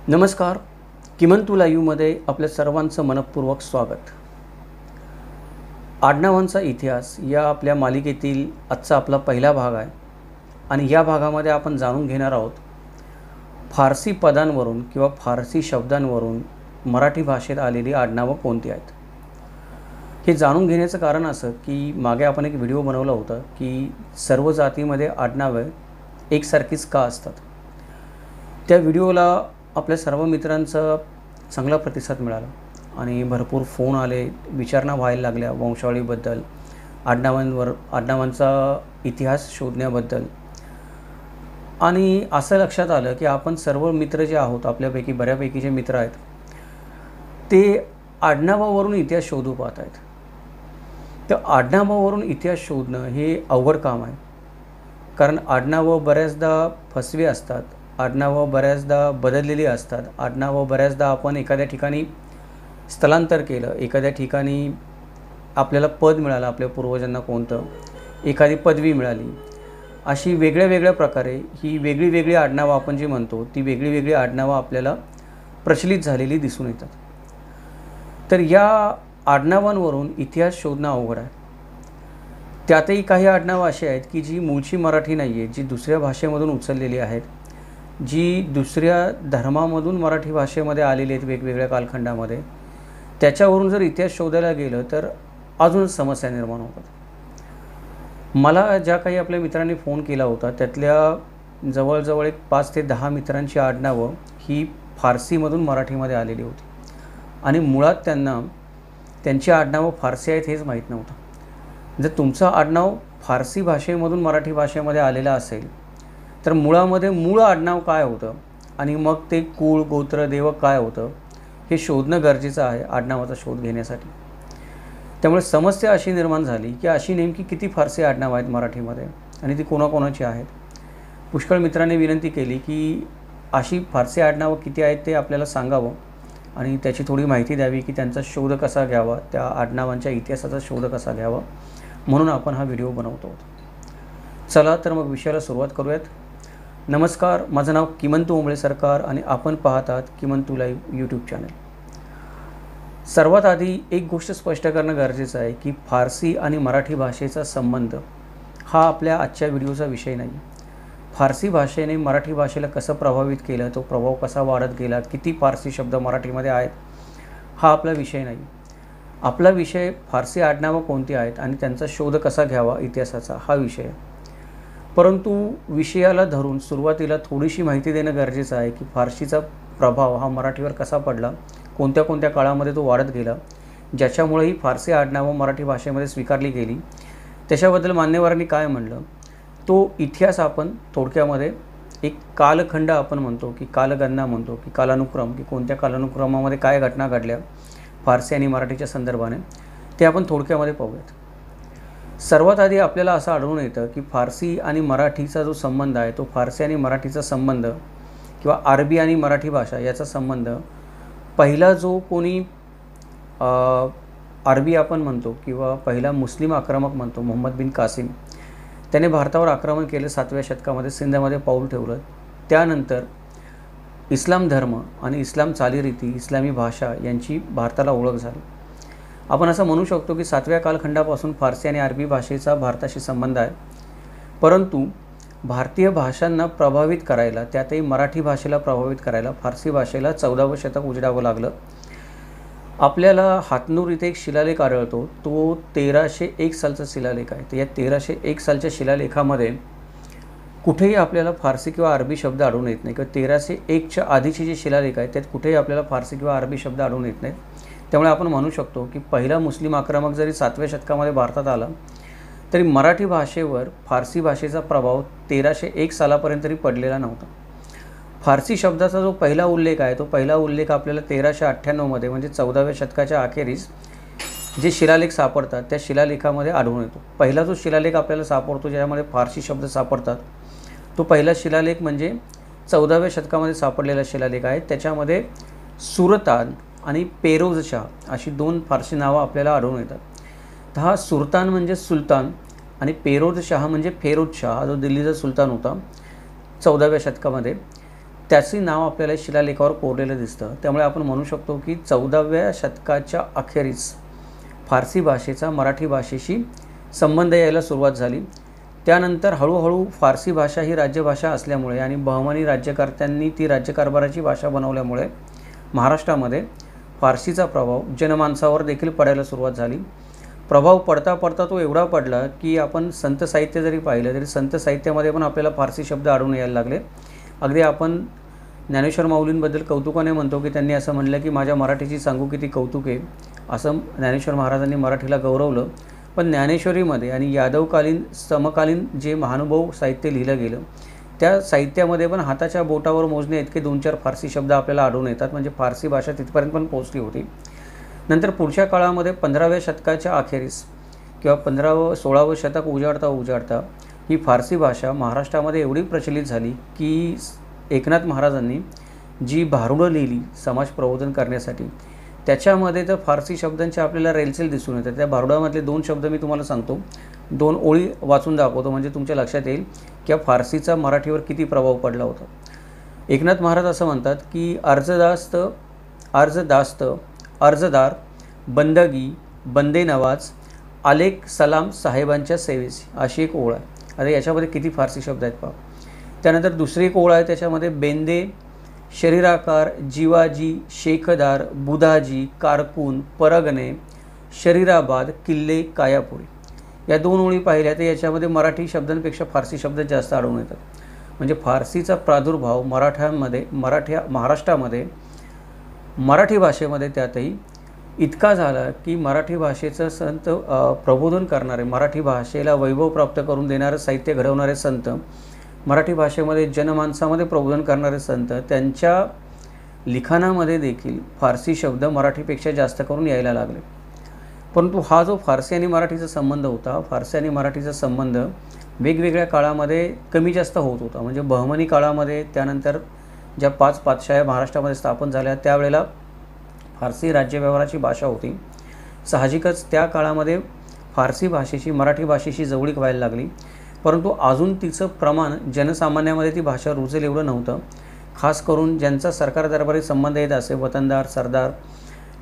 नमस्कार. किमंतू लाईव्हमध्ये आपल्या सर्वांचं मनपूर्वक स्वागत. आडनावांचा इतिहास या आपल्या मालिकेतील आजचा आपला पहिला भाग आहे आणि या भागामध्ये आपण जाणून घेणार आहोत फारसी पदांवरून किंवा फारसी शब्दांवरून मराठी भाषेत आलेली आडनावं कोणती आहेत. हे जाणून घेण्याचं कारण असं की मागे आपण एक व्हिडिओ बनवला होता की सर्व जातीमध्ये आडनावे एकसारखीच का असतात. त्या व्हिडिओला आपल्या सर्व मित्रांचा चांगला प्रतिसाद मिळाला आणि भरपूर फोन आले, विचारणा व्हायला लागल्या वंशावळीबद्दल, आडनावांचा इतिहास शोधण्याबद्दल. आणि असं लक्षात आलं की आपण सर्व मित्र जे आहोत, आपल्यापैकी बऱ्यापैकी जे मित्र आहेत ते आडनावावरून इतिहास शोधू पाहत आहेत. तर आडनावावरून इतिहास शोधणं हे अवघड काम आहे, कारण आडनावं बऱ्याचदा फसवी असतात, आडनावं बऱ्याचदा बदललेली असतात, आडनावं बऱ्याचदा आपण एखाद्या ठिकाणी स्थलांतर केलं, एखाद्या ठिकाणी आपल्याला पद मिळालं, आपल्या पूर्वजांना कोणतं एखादी पदवी मिळाली, अशी वेगळ्या वेगळ्या प्रकारे ही वेगळी वेगळी आडनावं आपण जी म्हणतो ती वेगळी वेगळी आडनावं आपल्याला प्रचलित झालेली दिसून येतात. तर या आडनावांवरून इतिहास शोधणं अवघड आहे. त्यातही काही आडनावं अशी आहेत की जी मूळची मराठी नाही आहे, जी दुसऱ्या भाषेमधून उचललेली आहेत, जी दुसऱ्या धर्मामधून मराठी भाषेमध्ये आलेली आहेत वेगवेगळ्या कालखंडामध्ये. त्याच्यावरून जर इतिहास शोधायला गेलं तर अजूनच समस्या निर्माण होतात. मला ज्या काही आपल्या मित्रांनी फोन केला होता त्यातल्या जवळजवळ एक 5 ते 10 मित्रांची आडनावं ही फारसीमधून मराठीमध्ये आलेली होती आणि मुळात त्यांना त्यांची आडनावं फारसी आहेत हेच माहीत नव्हतं. जर तुमचं आडनाव फारसी भाषेमधून मराठी भाषेमध्ये आलेलं असेल तर मुळामध्ये मूळ आडनाव काय होतं आणि मग ते कुळ गोत्र देव काय होतं हे शोधणं गरजेचं आहे आडनावाचा शोध घेण्यासाठी. त्यामुळे समस्या अशी निर्माण झाली की अशी नेमकी किती फारसी आडनावं आहेत मराठीमध्ये आणि ती कोणाकोणाची आहेत. पुष्कळ मित्रांनी विनंती केली की अशी फारसी आडनावं किती आहेत ते आपल्याला सांगावं आणि त्याची थोडी माहिती द्यावी की त्यांचा शोध कसा घ्यावा, त्या आडनावांच्या इतिहासाचा शोध कसा घ्यावा, म्हणून आपण हा व्हिडिओ बनवतो. चला तर मग विषयाला सुरुवात करूयात. नमस्कार, माझं नाव किमंतू ओंबळे सरकार आणि आपण पाहतात किमंतू लाईव्ह यूट्यूब चॅनल. सर्वात आधी एक गोष्ट स्पष्ट करणं गरजेचं आहे की फारसी आणि मराठी भाषेचा संबंध हा आपल्या आजच्या व्हिडिओचा विषय नाही. फारसी भाषेने मराठी भाषेला कसं प्रभावित केलं, तो प्रभाव कसा वाढत गेला, किती फारसी शब्द मराठीमध्ये आहेत हा आपला विषय नाही. आपला विषय फारसी आडनावं कोणती आहेत आणि त्यांचा शोध कसा घ्यावा इतिहासाचा हा विषय. परंतु विषयाला धरून सुरुवातीला थोडीशी माहिती देणं गरजेचं आहे की फारसीचा प्रभाव हा मराठीवर कसा पडला, कोणत्या कोणत्या काळामध्ये तो वाढत गेला, ज्याच्यामुळे ही फारसी आडनावं मराठी भाषेमध्ये स्वीकारली गेली, त्याच्याबद्दल मान्यवरांनी काय म्हणलं तो इतिहास आपण थोडक्यामध्ये एक कालखंड आपण म्हणतो की कालगणना म्हणतो की कालानुक्रम, की कोणत्या कालानुक्रमामध्ये काय घटना घडल्या फारसी आणि मराठीच्या संदर्भाने ते आपण थोडक्यामध्ये पाहूयात. सर्वात आधी आपल्याला असं आढळून येतं की फारसी आणि मराठीचा जो संबंध आहे तो फारसी आणि मराठीचा संबंध किंवा अरबी आणि मराठी भाषा याचा संबंध पहिला जो कोणी अरबी आपण म्हणतो किंवा पहिला मुस्लिम आक्रमक म्हणतो मोहम्मद बिन कासिम, त्याने भारतावर आक्रमण केलं 7व्या शतकामध्ये, सिंधमध्ये पाऊल ठेवलं. त्यानंतर इस्लाम धर्म आणि इस्लाम चालीरीती, इस्लामी भाषा यांची भारताला ओळख झाली. आपण असं म्हणू शकतो की 7व्या कालखंडापासून फारसी आणि अरबी भाषेचा भारताशी संबंध आहे. परंतु भारतीय भाषांना प्रभावित करायला, त्यातही मराठी भाषेला प्रभावित करायला फारसी भाषेला 14वं शतक उजाडावं लागलं. आपल्याला हातनूर इथे एक शिलालेख आढळतो, तो 1301 सालचा शिलालेख आहे. तर या 1301 सालच्या शिलालेखामध्ये कुठेही आपल्याला फारसी किंवा अरबी शब्द आढळून येत नाही, किंवा 1301च्या आधीचे जे शिलालेख आहेत त्यात कुठेही आपल्याला फारसी किंवा अरबी शब्द आढळून येत नाहीत. त्यामुळे आपण म्हणू शकतो की पहिला मुस्लिम आक्रमक जरी 7व्या शतकामध्ये भारतात आला तरी मराठी भाषेवर फारसी भाषेचा प्रभाव 1301 सालापर्यंत तरी पडलेला नव्हता. फारसी शब्दाचा जो पहिला उल्लेख आहे तो पहिला उल्लेख आपल्याला 1398मध्ये म्हणजे 14व्या शतकाच्या अखेरीस जे शिलालेख सापडतात त्या शिलालेखामध्ये आढळून येतो. पहिला जो शिलालेख आपल्याला सापडतो ज्यामध्ये फारसी शब्द सापडतात तो पहिला शिलालेख म्हणजे 14व्या शतकामध्ये सापडलेला शिलालेख आहे. त्याच्यामध्ये सुरतान आणि पेरोज शाह अशी 2 फारसी नावं आपल्याला आढळून येतात. तर हा सुलतान म्हणजे सुलतान आणि पेरोज शाह म्हणजे फेरोज शाह, हा जो दिल्लीचा सुलतान होता 14व्या शतकामध्ये, त्याचे नाव आपल्याला शिलालेखावर कोरलेलं दिसतं. त्यामुळे आपण म्हणू शकतो की 14व्या शतकाच्या अखेरीस फारसी भाषेचा मराठी भाषेशी संबंध यायला सुरुवात झाली. त्यानंतर हळूहळू फारसी भाषा ही राज्यभाषा असल्यामुळे आणि बहमानी राज्यकर्त्यांनी ती राज्यकारभाराची भाषा बनवल्यामुळे महाराष्ट्रामध्ये फारसीचा प्रभाव जनमानसावर देखील पडायला सुरुवात झाली. प्रभाव पडता पडता तो एवढा पडला की आपण संत साहित्य जरी पाहिलं तरी संत साहित्यामध्ये पण आपल्याला फारसी शब्द आढळून यायला लागले. अगदी आपण ज्ञानेश्वर माऊलींबद्दल कौतुकाने म्हणतो की त्यांनी असं म्हणलं की माझ्या मराठीची सांगू किती कौतुक आहे, असं ज्ञानेश्वर महाराजांनी मराठीला गौरवलं. पण ज्ञानेश्वरीमध्ये आणि यादवकालीन समकालीन जे महानुभाव साहित्य लिहिलं गेलं त्या साहित्यामध्ये पण हाताच्या बोटावर मोजणे इतके 2-4 फारसी शब्द आपल्याला आढळून येतात. म्हणजे फारसी भाषा तिथपर्यंत पण पोहोचली होती. नंतर पुढच्या काळामध्ये 15व्या शतकाच्या अखेरीस किंवा 16वं शतक उजाडता ही फारसी भाषा महाराष्ट्रामध्ये एवढी प्रचलित झाली की एकनाथ महाराजांनी जी भारुडं लिहिली समाज प्रबोधन करण्यासाठी त्याच्यामध्ये तर फारसी शब्दांचे आपल्याला रेलचेल दिसून येतात. त्या भारुडामधले 2 शब्द मी तुम्हाला सांगतो, 2 ओळी वाचून दाखवतो म्हणजे तुमच्या लक्षात येईल की फारसीचा मराठीवर किती प्रभाव पडला होता. एकनाथ महाराज असं म्हणतात की अर्जदास्त अर्जदार बंदगी बंदे नवाज आलेक सलाम साहेबांच्या सेवेसी, अशी एक ओळ आहे. आता याच्यामध्ये किती फारसी शब्द आहेत पहा. त्यानंतर दुसरी एक ओळ आहे त्याच्यामध्ये बेंदे शरीराकार जीवाजी शेखदार बुधाजी कारकून परगणे शरीराबाद किल्ले कायापुरी. या 2 ओळी पाहिल्या तर याच्यामध्ये मराठी शब्दांपेक्षा फारसी शब्द जास्त आढळून येतात. म्हणजे फारसीचा प्रादुर्भाव महाराष्ट्रामध्ये मराठी भाषेमध्ये त्यातही इतका झाला की मराठी भाषेचं संत प्रबोधन करणारे, मराठी भाषेला वैभव प्राप्त करून देणारे साहित्य घडवणारे संत, मराठी भाषेमध्ये जनमानसामध्ये प्रबोधन करणारे संत, त्यांच्या लिखाणामध्ये देखील फारसी शब्द मराठीपेक्षा जास्त करून यायला लागले. परंतु हा जो फारसी आणि मराठीचा संबंध होता, फारसी आणि मराठीचा संबंध वेगवेगळ्या काळामध्ये कमी जास्त होत होता. म्हणजे बहमनी काळामध्ये त्यानंतर ज्या 5 पातशाह्या महाराष्ट्रामध्ये स्थापन झाल्या त्यावेळेला फारसी राज्यव्यवहाराची भाषा होती. साहजिकच त्या काळामध्ये फारसी भाषेची मराठी भाषेशी जवळीक व्हायला लागली. परंतु अजून तिचं प्रमाण जनसामान्यामध्ये ती भाषा रुजेल एवढं नव्हतं. खास करून ज्यांचा सरकार दरबारी संबंध येत असे, वतनदार सरदार,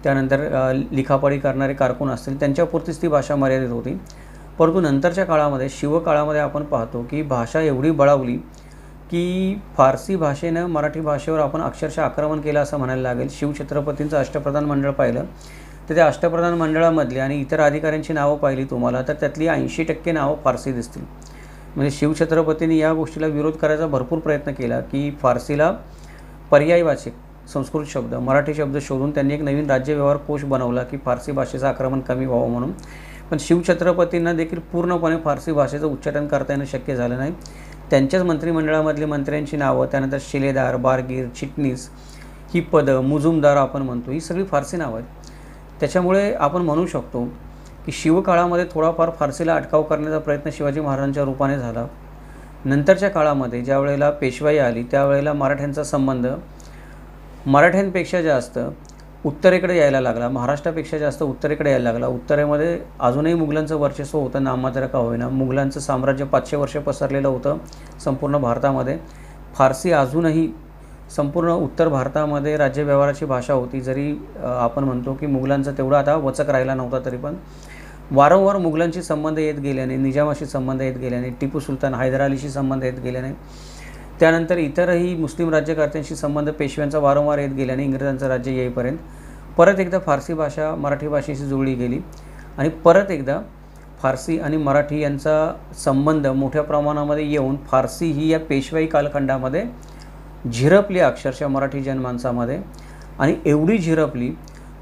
त्यानंतर लिखापढी करणारे कारकून असतील, त्यांच्यापुरतीच ती भाषा मर्यादित होती. परंतु नंतरच्या काळामध्ये शिवकाळामध्ये आपण पाहतो की भाषा एवढी बळावली की फारसी भाषेनं मराठी भाषेवर आपण अक्षरशः आक्रमण केलं असं म्हणायला लागेल. शिवछत्रपतींचं अष्टप्रधान मंडळ पाहिलं तर त्या अष्टप्रधान मंडळामधली आणि इतर अधिकाऱ्यांची नावं पाहिली तुम्हाला तर त्यातली 80% नावं फारसी दिसतील. म्हणजे शिवछत्रपतींनी या गोष्टीला विरोध करायचा भरपूर प्रयत्न केला की फारसीला पर्यायवाचक संस्कृत शब्द मराठी शब्द शोधून त्यांनी एक नवीन राज्यव्यवहार कोश बनवला की फारसी भाषेचं आक्रमण कमी व्हावं म्हणून. पण शिवछत्रपतींना देखील पूर्णपणे फारसी भाषेचं उच्चाटन करता येणं शक्य झालं नाही. त्यांच्याच मंत्रिमंडळामधली मंत्र्यांची नावं, त्यानंतर शिलेदार, बारगीर, चिटणीस ही पदं, मुजुमदार आपण म्हणतो, ही सगळी फारसी नावं आहेत. त्याच्यामुळे आपण म्हणू शकतो की शिवकाळामध्ये थोडाफार फारसीला अटकाव करण्याचा प्रयत्न शिवाजी महाराजांच्या रूपाने झाला. नंतरच्या काळामध्ये ज्या वेळेला पेशवाई आली त्यावेळेला मराठ्यांचा संबंध मराठ्यांपेक्षा जास्त उत्तरेकडे यायला लागला, महाराष्ट्रापेक्षा जास्त उत्तरेकडे यायला लागला. उत्तरेमध्ये अजूनही मुघलांचं वर्चस्व होतं, नाममात्र का होईना. मुघलांचं साम्राज्य 500 वर्ष पसरलेलं होतं संपूर्ण भारतामध्ये. फारसी अजूनही संपूर्ण उत्तर भारतामध्ये राज्यव्यवहाराची भाषा होती. जरी आपण म्हणतो की मुघलांचा तेवढा आता वचक राहिला नव्हता, तरी पण वारंवार मुघलांशी संबंध येत गेल्याने, निजामाशी संबंध येत गेल्याने, टिपू सुलतान हैदर अलीशी संबंध येत गेल्याने, त्यानंतर इतरही मुस्लिम राज्यकर्त्यांशी संबंध पेशव्यांचा वारंवार येत गेल्याने इंग्रजांचं राज्य येईपर्यंत परत एकदा फारसी भाषा मराठी भाषेशी जुळली गेली आणि परत एकदा फारसी आणि मराठी यांचा संबंध मोठ्या प्रमाणामध्ये येऊन फारसी ही या पेशवाई कालखंडामध्ये झिरपली अक्षरशः मराठी जनमानसामध्ये. आणि एवढी झिरपली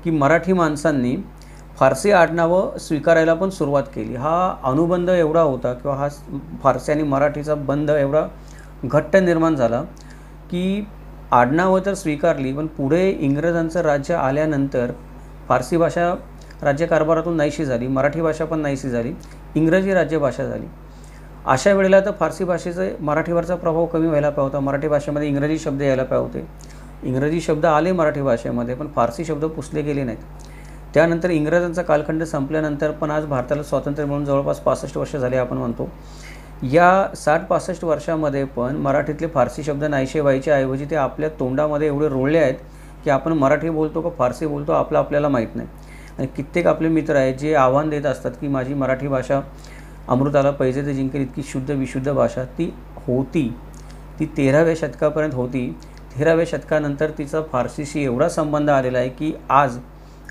की मराठी माणसांनी फारसी आडनावं स्वीकारायला पण सुरुवात केली. हा अनुबंध एवढा होता किंवा हा फारसी आणि मराठीचा बंध एवढा घट्ट निर्माण झाला की आडनावं तर स्वीकारली, पण पुढे इंग्रजांचं राज्य आल्यानंतर फारसी भाषा राज्यकारभारातून नाहीशी झाली, मराठी भाषा पण नाहीशी झाली, इंग्रजी राज्यभाषा झाली. अशा वेळेला तर फारसी भाषेचा मराठीवरचा प्रभाव कमी व्हायला पाहिजे होता. मराठी भाषेमध्ये इंग्रजी शब्द यायला पाहिजे होते. इंग्रजी शब्द आले मराठी भाषेमध्ये, पण फारसी शब्द पुसले गेले नाहीत. त्यानंतर इंग्रजांचा कालखंड संपल्यानंतर पण आज भारताला स्वातंत्र्य मिळून जवळपास 65 वर्ष झाले आपण म्हणतो. या 60-65 वर्षामध्ये पण मराठीतले फारसी शब्द नाहीसे व्हायच्या ऐवजी ते आपल्या तोंडामध्ये एवढे रुळले आहेत की आपण मराठी बोलतो का फारसी बोलतो आपल्याला माहीत नाही. आणि कित्येक आपले मित्र आहेत जे आव्हान देत असतात की माझी मराठी भाषा अमृताला पैजे ते जिंकेल इतकी शुद्ध विशुद्ध भाषा ती होती. ती 13व्या शतकापर्यंत होती. 13व्या शतकानंतर तिचा फारसीशी एवढा संबंध आलेला आहे की आज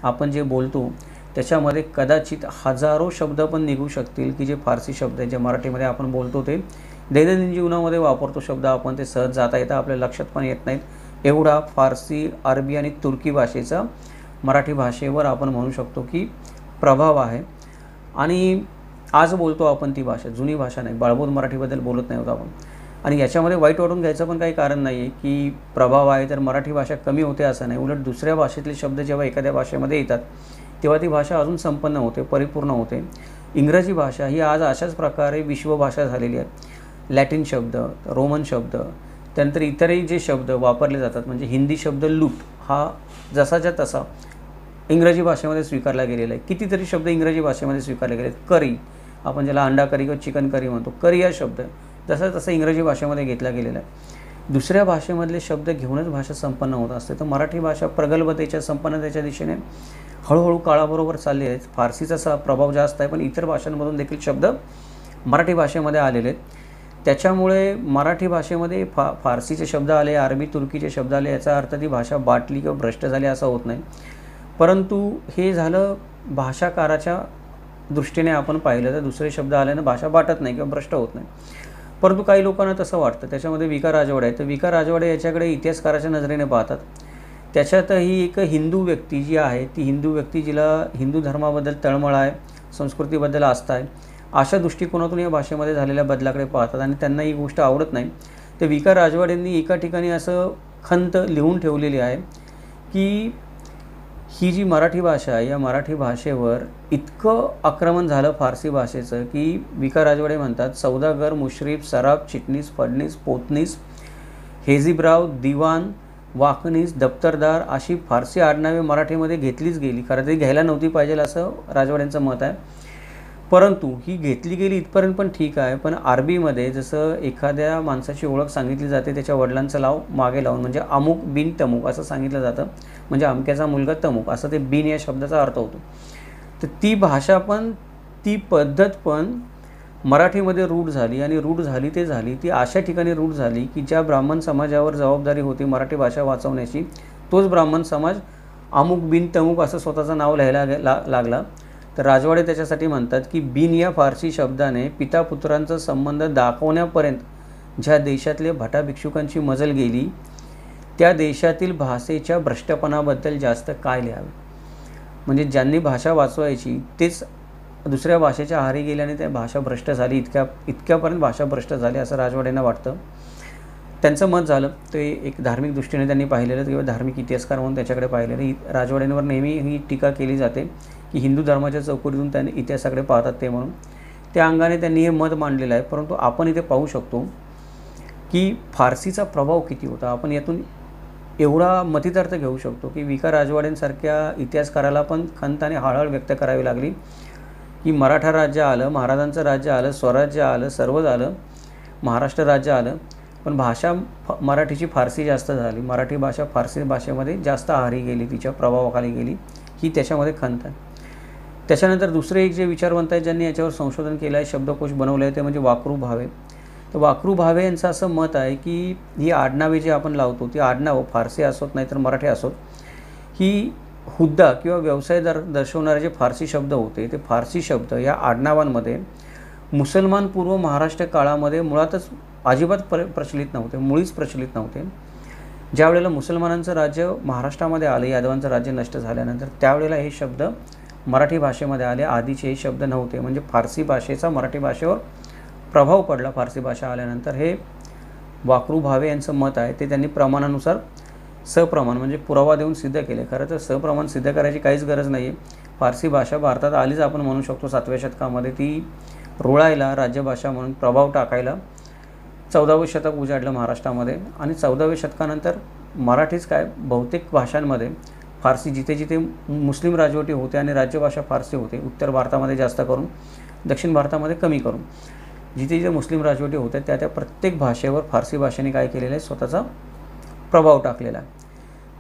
आपण जे बोलतो त्याच्यामध्ये कदाचित हजारो शब्द पण निघू शकतील की जे फारसी शब्द आहेत जे मराठीमध्ये आपण बोलतो ते दैनंदिन जीवनामध्ये वापरतो शब्द आपण ते सहज जाता येता आपल्या लक्षात पण येत नाहीत. एवढा फारसी, अरबी आणि तुर्की भाषेचा मराठी भाषेवर आपण म्हणू शकतो की प्रभाव आहे. आणि आज बोलतो आपण ती भाषा, जुनी भाषा नाही. बाळबोध मराठीबद्दल बोलत नाही होत आपण. आणि याच्यामध्ये वाईट वाटून घ्यायचं पण काही कारण नाही आहे की प्रभाव आहे तर मराठी भाषा कमी होते असं नाही. उलट दुसऱ्या भाषेतले शब्द जेव्हा एखाद्या भाषेमध्ये येतात तेव्हा ती भाषा अजून संपन्न होते, परिपूर्ण होते. इंग्रजी भाषा ही आज अशाच प्रकारे विश्वभाषा झालेली आहे. लॅटिन शब्द, रोमन शब्द, त्यानंतर इतरही जे शब्द वापरले जातात म्हणजे हिंदी शब्द लूट हा जसाच्या तसा इंग्रजी भाषेमध्ये स्वीकारला गेलेला आहे. कितीतरी शब्द इंग्रजी भाषेमध्ये स्वीकारले गेले आहेत. करी, आपण ज्याला अंडा करी किंवा चिकन करी म्हणतो, करी हा शब्द जसा तसा इंग्रजी भाषेमध्ये घेतला गेलेला आहे. दुसऱ्या भाषेमधले शब्द घेऊनच भाषा संपन्न होत असते. तर मराठी भाषा प्रगल्भतेच्या, संपन्नतेच्या दिशेने हळूहळू काळाबरोबर चालली आहे. फारसीचा प्रभाव जास्त आहे पण इतर भाषांमधून देखील शब्द मराठी भाषेमध्ये आलेले आहेत. त्याच्यामुळे मराठी भाषेमध्ये फारसीचे शब्द आले, अरबी तुर्कीचे शब्द आले, याचा अर्थ ती भाषा बाटली किंवा भ्रष्ट झाली असं होत नाही. परंतु हे झालं भाषाकाराच्या दृष्टीने आपण पाहिलं तर दुसरे शब्द आल्यानं भाषा बाटत नाही किंवा भ्रष्ट होत नाही. परंतु काही लोकांना तसं वाटतं. त्याच्यामध्ये विका राजवाडे आहे. तर विका राजवाडे याच्याकडे इतिहासकाराच्या नजरेने पाहतात. त्याच्यातही एक हिंदू व्यक्ती जी आहे ती हिंदू व्यक्ती जिला हिंदू धर्माबद्दल तळमळ आहे, संस्कृतीबद्दल आस्था आहे, अशा दृष्टिकोनातून या भाषेमध्ये झालेल्या बदलाकडे पाहतात आणि त्यांना ही गोष्ट आवडत नाही. तर विका राजवाडेंनी एका ठिकाणी असं खंत लिहून ठेवलेली आहे की ही जी मराठी भाषा आहे या मराठी भाषेवर इतकं आक्रमण झालं फारसी भाषेचं की विका राजवाडे म्हणतात सौदागर, मुश्रीफ, सराफ, चिटणीस, फडणीस, पोतनीस, हेजिबराव, दिवाण, वाकनीस, दप्तरदार अशी फारसी आडनावे मराठीमध्ये घेतलीच गेली. खरं ते घ्यायला नव्हती पाहिजे असं राजवाड्यांचं मत आहे. परंतु ही घेतली गेली इथपर्यंत पण ठीक आहे. पण अरबीमध्ये जसं एखाद्या माणसाची ओळख सांगितली जाते त्याच्या वडिलांचं नाव मागे लावून म्हणजे अमुक बिन तमुक असं सांगितलं जातं. म्हणजे अमक्याचा मुलगा तमुक असं ते बिन या शब्दाचा अर्थ होतो. तर ती भाषा पण ती पद्धत पण मराठीमध्ये रूढ झाली आणि रूढ झाली ते झाली ती अशा ठिकाणी रूढ झाली की ज्या ब्राह्मण समाजावर जबाबदारी होती मराठी भाषा वाचवण्याची तोच ब्राह्मण समाज अमुक बिन तमुक असं स्वतःचं नाव लिहायला लागला. तर राजवाडे त्याच्यासाठी म्हणतात की बिन या फारसी शब्दाने पिता पुत्रांचा संबंध दाखवण्यापर्यंत ज्या देशातले भटा भिक्षुकांची मजल गेली त्या देशातील भाषेच्या भ्रष्टपणाबद्दल जास्त काय लिहावे. म्हणजे ज्यांनी भाषा वाचवायची तेच दुसऱ्या भाषेच्या आहारी गेल्याने त्या भाषा भ्रष्ट झाली, इतक्यापर्यंत भाषा भ्रष्ट झाली असं राजवाडेंना वाटतं. त्यांचं मत झालं ते एक धार्मिक दृष्टीने त्यांनी पाहिलेलं किंवा धार्मिक इतिहासकार म्हणून त्याच्याकडे पाहिलेलं. राजवाड्यांवर नेहमी ही टीका केली जाते की हिंदू धर्माच्या चौकटीतून त्यांनी इतिहासाकडे पाहतात ते म्हणून त्या अंगाने त्यांनी हे मत मांडलेलं आहे. परंतु आपण इथे पाहू शकतो की फारसीचा प्रभाव किती होता. आपण यातून एवढा मतितार्थ घेऊ शकतो की विका राजवाड्यांसारख्या इतिहासकाराला पण खंत आणि हळहळ व्यक्त करावी लागली की मराठा राज्य आलं, महाराजांचं राज्य आलं, स्वराज्य आलं, सर्व झालं, महाराष्ट्र राज्य आलं, पण भाषा मराठीची फारसी जास्त झाली. मराठी भाषा फारसी भाषेमध्ये जास्त आहारी गेली, तिच्या प्रभावाखाली गेली, ही त्याच्यामध्ये खंत आहे. त्याच्यानंतर दुसरे एक जे विचारवंत आहेत ज्यांनी याच्यावर संशोधन केलं आहे, शब्दकोश बनवलं आहे ते म्हणजे वाकरू भावे. तर वाकरू भावे यांचं असं मत आहे की ही आडनावे जी आपण लावतो ती आडनावं फारसी असोत नाही तर मराठी असोत ही हुद्दा किंवा व्यवसाय दर्शवणारे जे फारसी शब्द होते ते फारसी शब्द या आडनावांमध्ये मुसलमान पूर्व महाराष्ट्र काळामध्ये मुळातच अजिबात प्रचलित नव्हते, मुळीच प्रचलित नव्हते. ज्या वेळेला मुसलमानांचं राज्य महाराष्ट्रामध्ये आलं, यादवांचं राज्य नष्ट झाल्यानंतर त्यावेळेला हे शब्द मराठी भाषेमध्ये आले. आधीचे हे शब्द नव्हते. म्हणजे फारसी भाषेचा मराठी भाषेवर प्रभाव पडला फारसी भाषा आल्यानंतर. हे वाकरू भावे यांचं मत आहे. ते त्यांनी प्रमाणानुसार सप्रमाण म्हणजे पुरावा देऊन सिद्ध केले. खरं तर सप्रमाण सिद्ध करायची काहीच गरज नाही आहे. फारसी भाषा भारतात आलीच आपण म्हणू शकतो 7व्या शतकामध्ये. ती रुळायला राज्यभाषा म्हणून प्रभाव टाकायला 14वे शतक उजाडलं महाराष्ट्रामध्ये. आणि 14व्या शतकानंतर मराठीच काय बहुतेक भाषांमध्ये फारसी जिथे जिथे मुस्लिम राजवटी होते आणि राज्यभाषा फारसी होते, उत्तर भारतामध्ये जास्त करून, दक्षिण भारतामध्ये कमी करून, जिथे जिथे मुस्लिम राजवटी होत्या त्या प्रत्येक भाषेवर फारसी भाषेने काय केलेलं आहे, स्वतःचा प्रभाव टाकलेला आहे.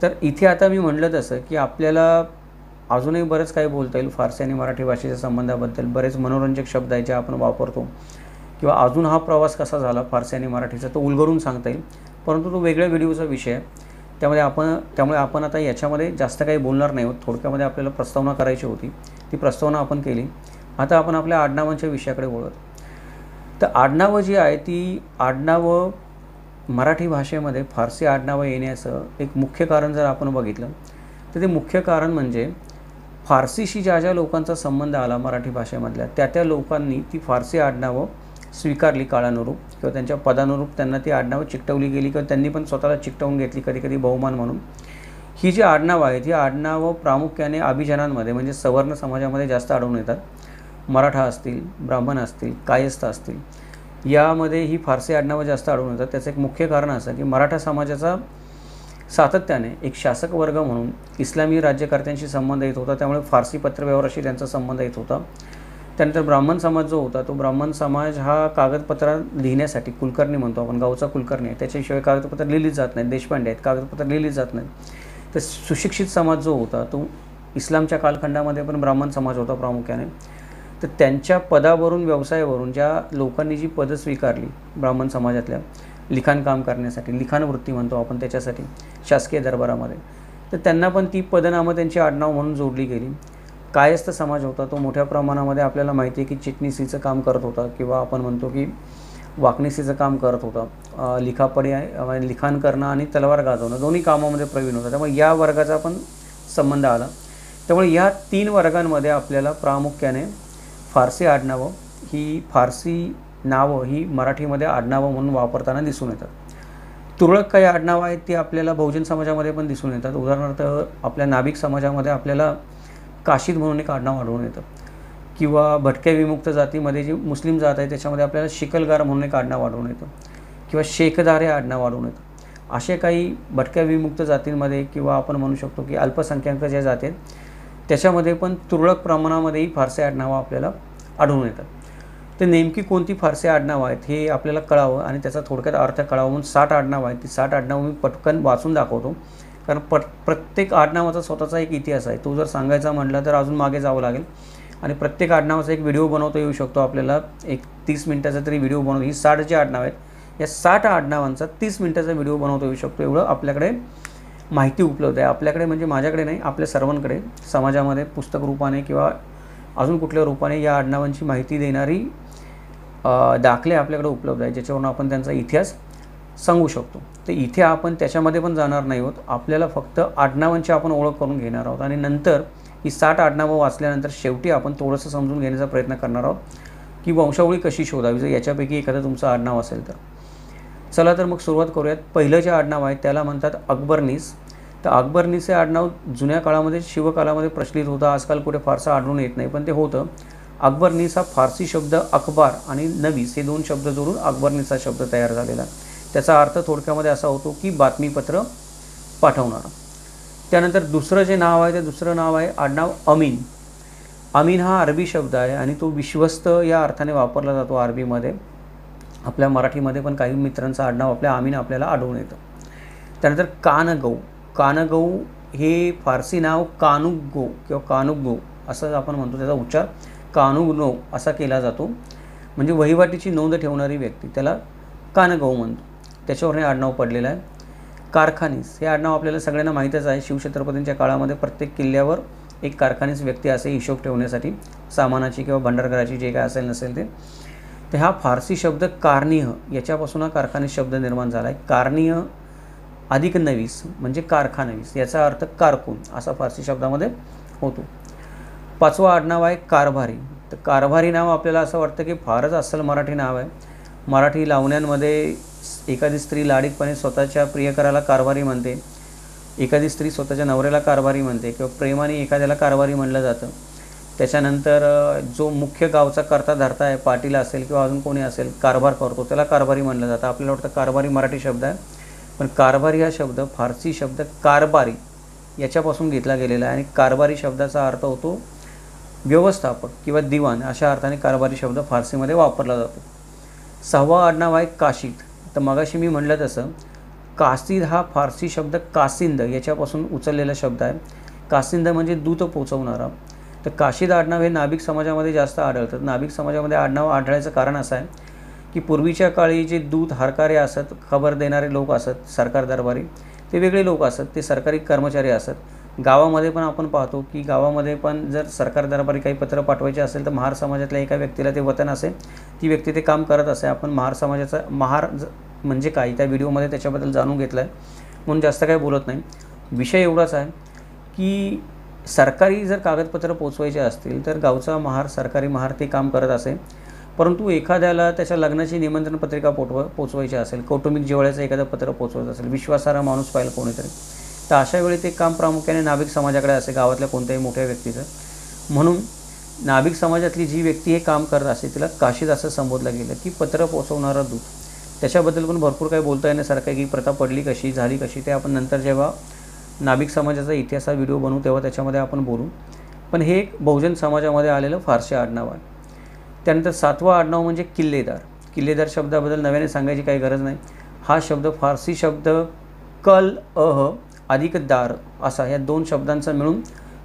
तर इथे आता मी म्हटलं तसं की आपल्याला अजूनही बरंच काही बोलता येईल फारसी आणि मराठी भाषेच्या संबंधाबद्दल. बरेच मनोरंजक शब्द आहेत जे आपण वापरतो, किंवा अजून हा प्रवास कसा झाला फारसी आणि मराठीचा तो उलगडून सांगता येईल, परंतु तो वेगळ्या व्हिडिओचा विषय आहे. त्यामुळे आपण आता याच्यामध्ये जास्त काही बोलणार नाही आहोत. थोडक्यामध्ये आपल्याला प्रस्तावना करायची होती, ती प्रस्तावना आपण केली. आता आपण आपल्या आडनावांच्या विषयाकडे वळत. तर आडनावं जी आहे ती आडनावं मराठी भाषेमध्ये फारसी आडनावं येण्याचं एक मुख्य कारण जर आपण बघितलं तर ते मुख्य कारण म्हणजे फारसीशी ज्या ज्या लोकांचा संबंध आला मराठी भाषेमधल्या त्या लोकांनी ती फारसी आडनावं स्वीकारली काळानुरूप, किंवा त्यांच्या पदानुरूप त्यांना ती आडनावं चिकटवली गेली, किंवा त्यांनी पण स्वतःला चिकटवून घेतली कधी कधी बहुमान म्हणून. ही जी आडनावं आहेत ही आडनावं प्रामुख्याने अभिजनांमध्ये म्हणजे सवर्ण समाजामध्ये जास्त आढळून येतात. मराठा असतील, ब्राह्मण असतील, कायस्थ असतील, यामध्ये ही फारसी आडनावं जास्त आढळून येतात. त्याचं एक मुख्य कारण असं की मराठा समाजाचा सातत्याने एक शासक वर्ग म्हणून इस्लामी राज्यकर्त्यांशी संबंध येत होता, त्यामुळे फारसी पत्रव्यवहाराशी त्यांचा संबंध येत होता. त्यानंतर ब्राह्मण समाज जो होता तो ब्राह्मण समाज हा कागदपत्र लिहिण्यासाठी, कुलकर्णी म्हणतो आपण, गावचा कुलकर्णी आहे, त्याच्याशिवाय कागदपत्र लिहिलीच जात नाहीत. देशपांडे आहेत, कागदपत्र लिहिलीच जात नाहीत. तर सुशिक्षित समाज जो होता तो इस्लामच्या कालखंडामध्ये पण ब्राह्मण समाज होता प्रामुख्याने. तर त्यांच्या पदावरून, व्यवसायावरून ज्या लोकांनी जी पदं स्वीकारली ब्राह्मण समाजातल्या लिखाण काम करण्यासाठी, लिखाण वृत्ती म्हणतो आपण त्याच्यासाठी शासकीय दरबारामध्ये, तर त्यांना पण ती पदनामं त्यांची आडनाव म्हणून जोडली गेली. कायस्थ समाज होता तो मोठ्या प्रमाणामध्ये आपल्याला माहिती आहे की चिटणीसीचं काम करत होता, किंवा आपण म्हणतो की वाकणीसीचं काम करत होता. लिखाण करणं आणि तलवार गाजवणं दोन्ही कामामध्ये प्रवीण होता. त्यामुळे या वर्गाचा पण संबंध आला. त्यामुळे या 3 वर्गांमध्ये आपल्याला प्रामुख्याने फारसी आडनावं ही फारसी नावं ही मराठीमध्ये आडनावं म्हणून वापरताना दिसून येतात. तुरळक काही आडनावं आहेत ती आपल्याला बहुजन समाजामध्ये पण दिसून येतात. उदाहरणार्थ आपल्या नाभिक समाजामध्ये आपल्याला काशीद म्हणून एक आडनाव आढळून येतं, किंवा भटक्या विमुक्त जातीमध्ये जी मुस्लिम जात आहे त्याच्यामध्ये आपल्याला शिकलगार म्हणून एक आडनाव आढळून येतं, किंवा शेखदार हे आडनाव आढळून येतं. असे काही भटक्या विमुक्त जातींमध्ये, किंवा आपण म्हणू शकतो की अल्पसंख्याक ज्या जाती आहेत त्याच्यामध्ये पण तुरळक प्रमाणामध्येही फारसी आडनावं आपल्याला आढळून येतात. तर नेमकी कोणती फारसी आडनावं आहेत हे आपल्याला कळावं आणि त्याचा थोडक्यात अर्थ कळावा म्हणून 60 आडनावं आहेत. ती 60 आडनावं मी पटकन वाचून दाखवतो, कारण प्रत्येक आडनावाचा स्वतःचा एक इतिहास आहे. तो जर सांगायचा म्हटलं तर अजून मागे जावं लागेल, आणि प्रत्येक आडनावाचा एक व्हिडिओ बनवता येऊ शकतो आपल्याला. एक 30 मिनिटाचा तरी व्हिडिओ बनवतो. ही 60 जी आडनावं आहेत या 60 आडनावांचा 30 मिनिटाचा व्हिडिओ बनवता येऊ शकतो, एवढं आपल्याकडे माहिती उपलब्ध आहे. आपल्याकडे म्हणजे माझ्याकडे नाही, आपल्या सर्वांकडे समाजामध्ये पुस्तक रूपाने किंवा अजून कुठल्या रूपाने या आडनावांची माहिती देणारी दाखले आपल्याकडे उपलब्ध आहे, ज्याच्यावरून आपण त्यांचा इतिहास सांगू शकतो. तर इथे आपण त्याच्यामध्ये पण जाणार नाही आहोत. आपल्याला फक्त आडनावांची आपण ओळख करून घेणार आहोत, आणि नंतर ही 60 आडनावं वाचल्यानंतर शेवटी आपण थोडंसं समजून घेण्याचा प्रयत्न करणार आहोत की वंशावळी कशी शोधावी जर याच्यापैकी एखादं तुमचं आडनाव असेल तर. चला तर मग सुरुवात करूयात. पहिलं जे आडनाव आहे त्याला म्हणतात अकबरनीस. तर अकबरनीस हे आडनाव जुन्या काळामध्ये शिवकालामध्ये प्रचलित होतं, आजकाल कुठे फारसं आढळून येत नाही, पण ते होतं. अकबरनीस हा फारसी शब्द अकबार आणि नवीस हे 2 शब्द जोडून अकबरनीस हा शब्द तयार झालेला. त्याचा अर्थ थोडक्यामध्ये असा होतो की बातमीपत्र पाठवणारा. त्यानंतर दुसरं जे नाव आहे ते दुसरं नाव आहे आडनाव अमीन. अमीन हा अरबी शब्द आहे आणि तो विश्वस्त या अर्थाने वापरला जातो अरबीमध्ये. आपल्या मराठीमध्ये पण काही मित्रांचं आडनाव अमीन आपल्याला आढळून येतं. त्यानंतर कानगौ. कानगौ हे फारसी नाव कानुगो किंवा कानुगो असं आपण म्हणतो, त्याचा उच्चार कानुगनो असा केला जातो. म्हणजे वहिवाटीची नोंद ठेवणारी व्यक्ती त्याला कानगौ म्हणतो, त्याच्यावर हे आडनाव पडलेलं आहे. कारखानीस हे आडनाव आपल्याला सगळ्यांना माहीतच आहे. शिवछत्रपतींच्या काळामध्ये प्रत्येक किल्ल्यावर एक कारखानीस व्यक्ती असे हिशोब ठेवण्यासाठी सामानाची किंवा भंडारगराची जे काय असेल नसेल ते. तर हा फारसी शब्द कारनिह याच्यापासून हा कारखानीस शब्द निर्माण झाला आहे. कारनिह अधिक नवीस म्हणजे कारखानवीस, याचा अर्थ कारकून असा फारसी शब्दामध्ये होतो. 5वं आडनाव आहे कारभारी. तर कारभारी नाव आपल्याला असं वाटतं की फारच अस्सल मराठी नाव आहे. मराठी लावण्यांमध्ये एखादी स्त्री लाडीकपणे स्वतःच्या प्रियकराला कारभारी म्हणते, एखादी स्त्री स्वतःच्या नवऱ्याला कारभारी म्हणते, किंवा प्रेमाने एखाद्याला कारभारी म्हणलं जातं. त्याच्यानंतर जो मुख्य गावचा करता धरता आहे, पाटील असेल किंवा अजून कोणी असेल, कारभार करतो त्याला कारभारी म्हणलं जातं. आपल्याला वाटतं कारभारी मराठी शब्द आहे, पण कारभारी हा शब्द फारसी शब्द कारबारी याच्यापासून घेतला गेलेला आहे. आणि कारबारी शब्दाचा अर्थ होतो व्यवस्थापक किंवा दिवाण, अशा अर्थाने कारभारी शब्द फारसीमध्ये वापरला जातो. 6वा आडनाव आहे काशीद. तर मगाशी मी म्हटलं तसं कासीद हा फारसी शब्द कासिंद याच्यापासून उचललेला शब्द आहे. कासिंद म्हणजे दूत पोचवणारा. तर काशीद आडनाव हे नाभिक समाजामध्ये जास्त आढळतं. नाभिक समाजामध्ये आडनाव आढळायचं कारण असं आहे की पूर्वीच्या काळी जे दूत हरकारे असत, खबर देणारे लोक असत, सरकार दरबारी, ते वेगळे लोक असत, ते सरकारी कर्मचारी असत. गावामध्ये पण आपण पाहतो की गावामध्ये पण जर सरकार दरबारी काही पत्र पाठवायचे असेल तर महार समाजातल्या एका व्यक्तीला ते वतन असे, ती व्यक्ती ते काम करत असे. आपण महार समाजाचा म्हणजे काय त्या व्हिडिओमध्ये त्याच्याबद्दल जाणून घेतलं आहे, म्हणून जास्त काही बोलत नाही. विषय एवढाच आहे की सरकारी जर कागदपत्र पोचवायचे असतील तर गावचा महार, सरकारी महार ते काम करत असे. परंतु एखाद्याला त्याच्या लग्नाची निमंत्रण पत्रिका पोचवायची असेल, कौटुंबिक जिव्हाळ्याचं एखादं पत्र पोचवायचं असेल, विश्वासार्ह माणूस पाहिलं कोणीतरी, तर अशा वेळी ते काम प्रामुख्याने नाभिक समाजाकडे असे, गावातल्या कोणत्याही मोठ्या व्यक्तीचं. म्हणून नाभिक समाजातली जी व्यक्ती हे काम करत असे तिला काशीद असं संबोधलं गेलं की पत्र पोचवणारा दूत. त्याच्याबद्दल पण भरपूर काही बोलता येण्यासारखं आहे की प्रथा पडली कशी, झाली कशी, ते आपण नंतर जेव्हा नाभिक समाजाचा इतिहास व्हिडिओ बनवू तेव्हा त्याच्यामध्ये आपण बोलू. पण हे एक बहुजन समाजामध्ये आलेलं फारसी आडनाव आहे. त्यानंतर 7वा आडनाव म्हणजे किल्लेदार. किल्लेदार शब्दाबद्दल नव्याने सांगायची काही गरज नाही. हा शब्द फारसी शब्द कल अधिक दार असा, या 2 शब्दांचा मिळून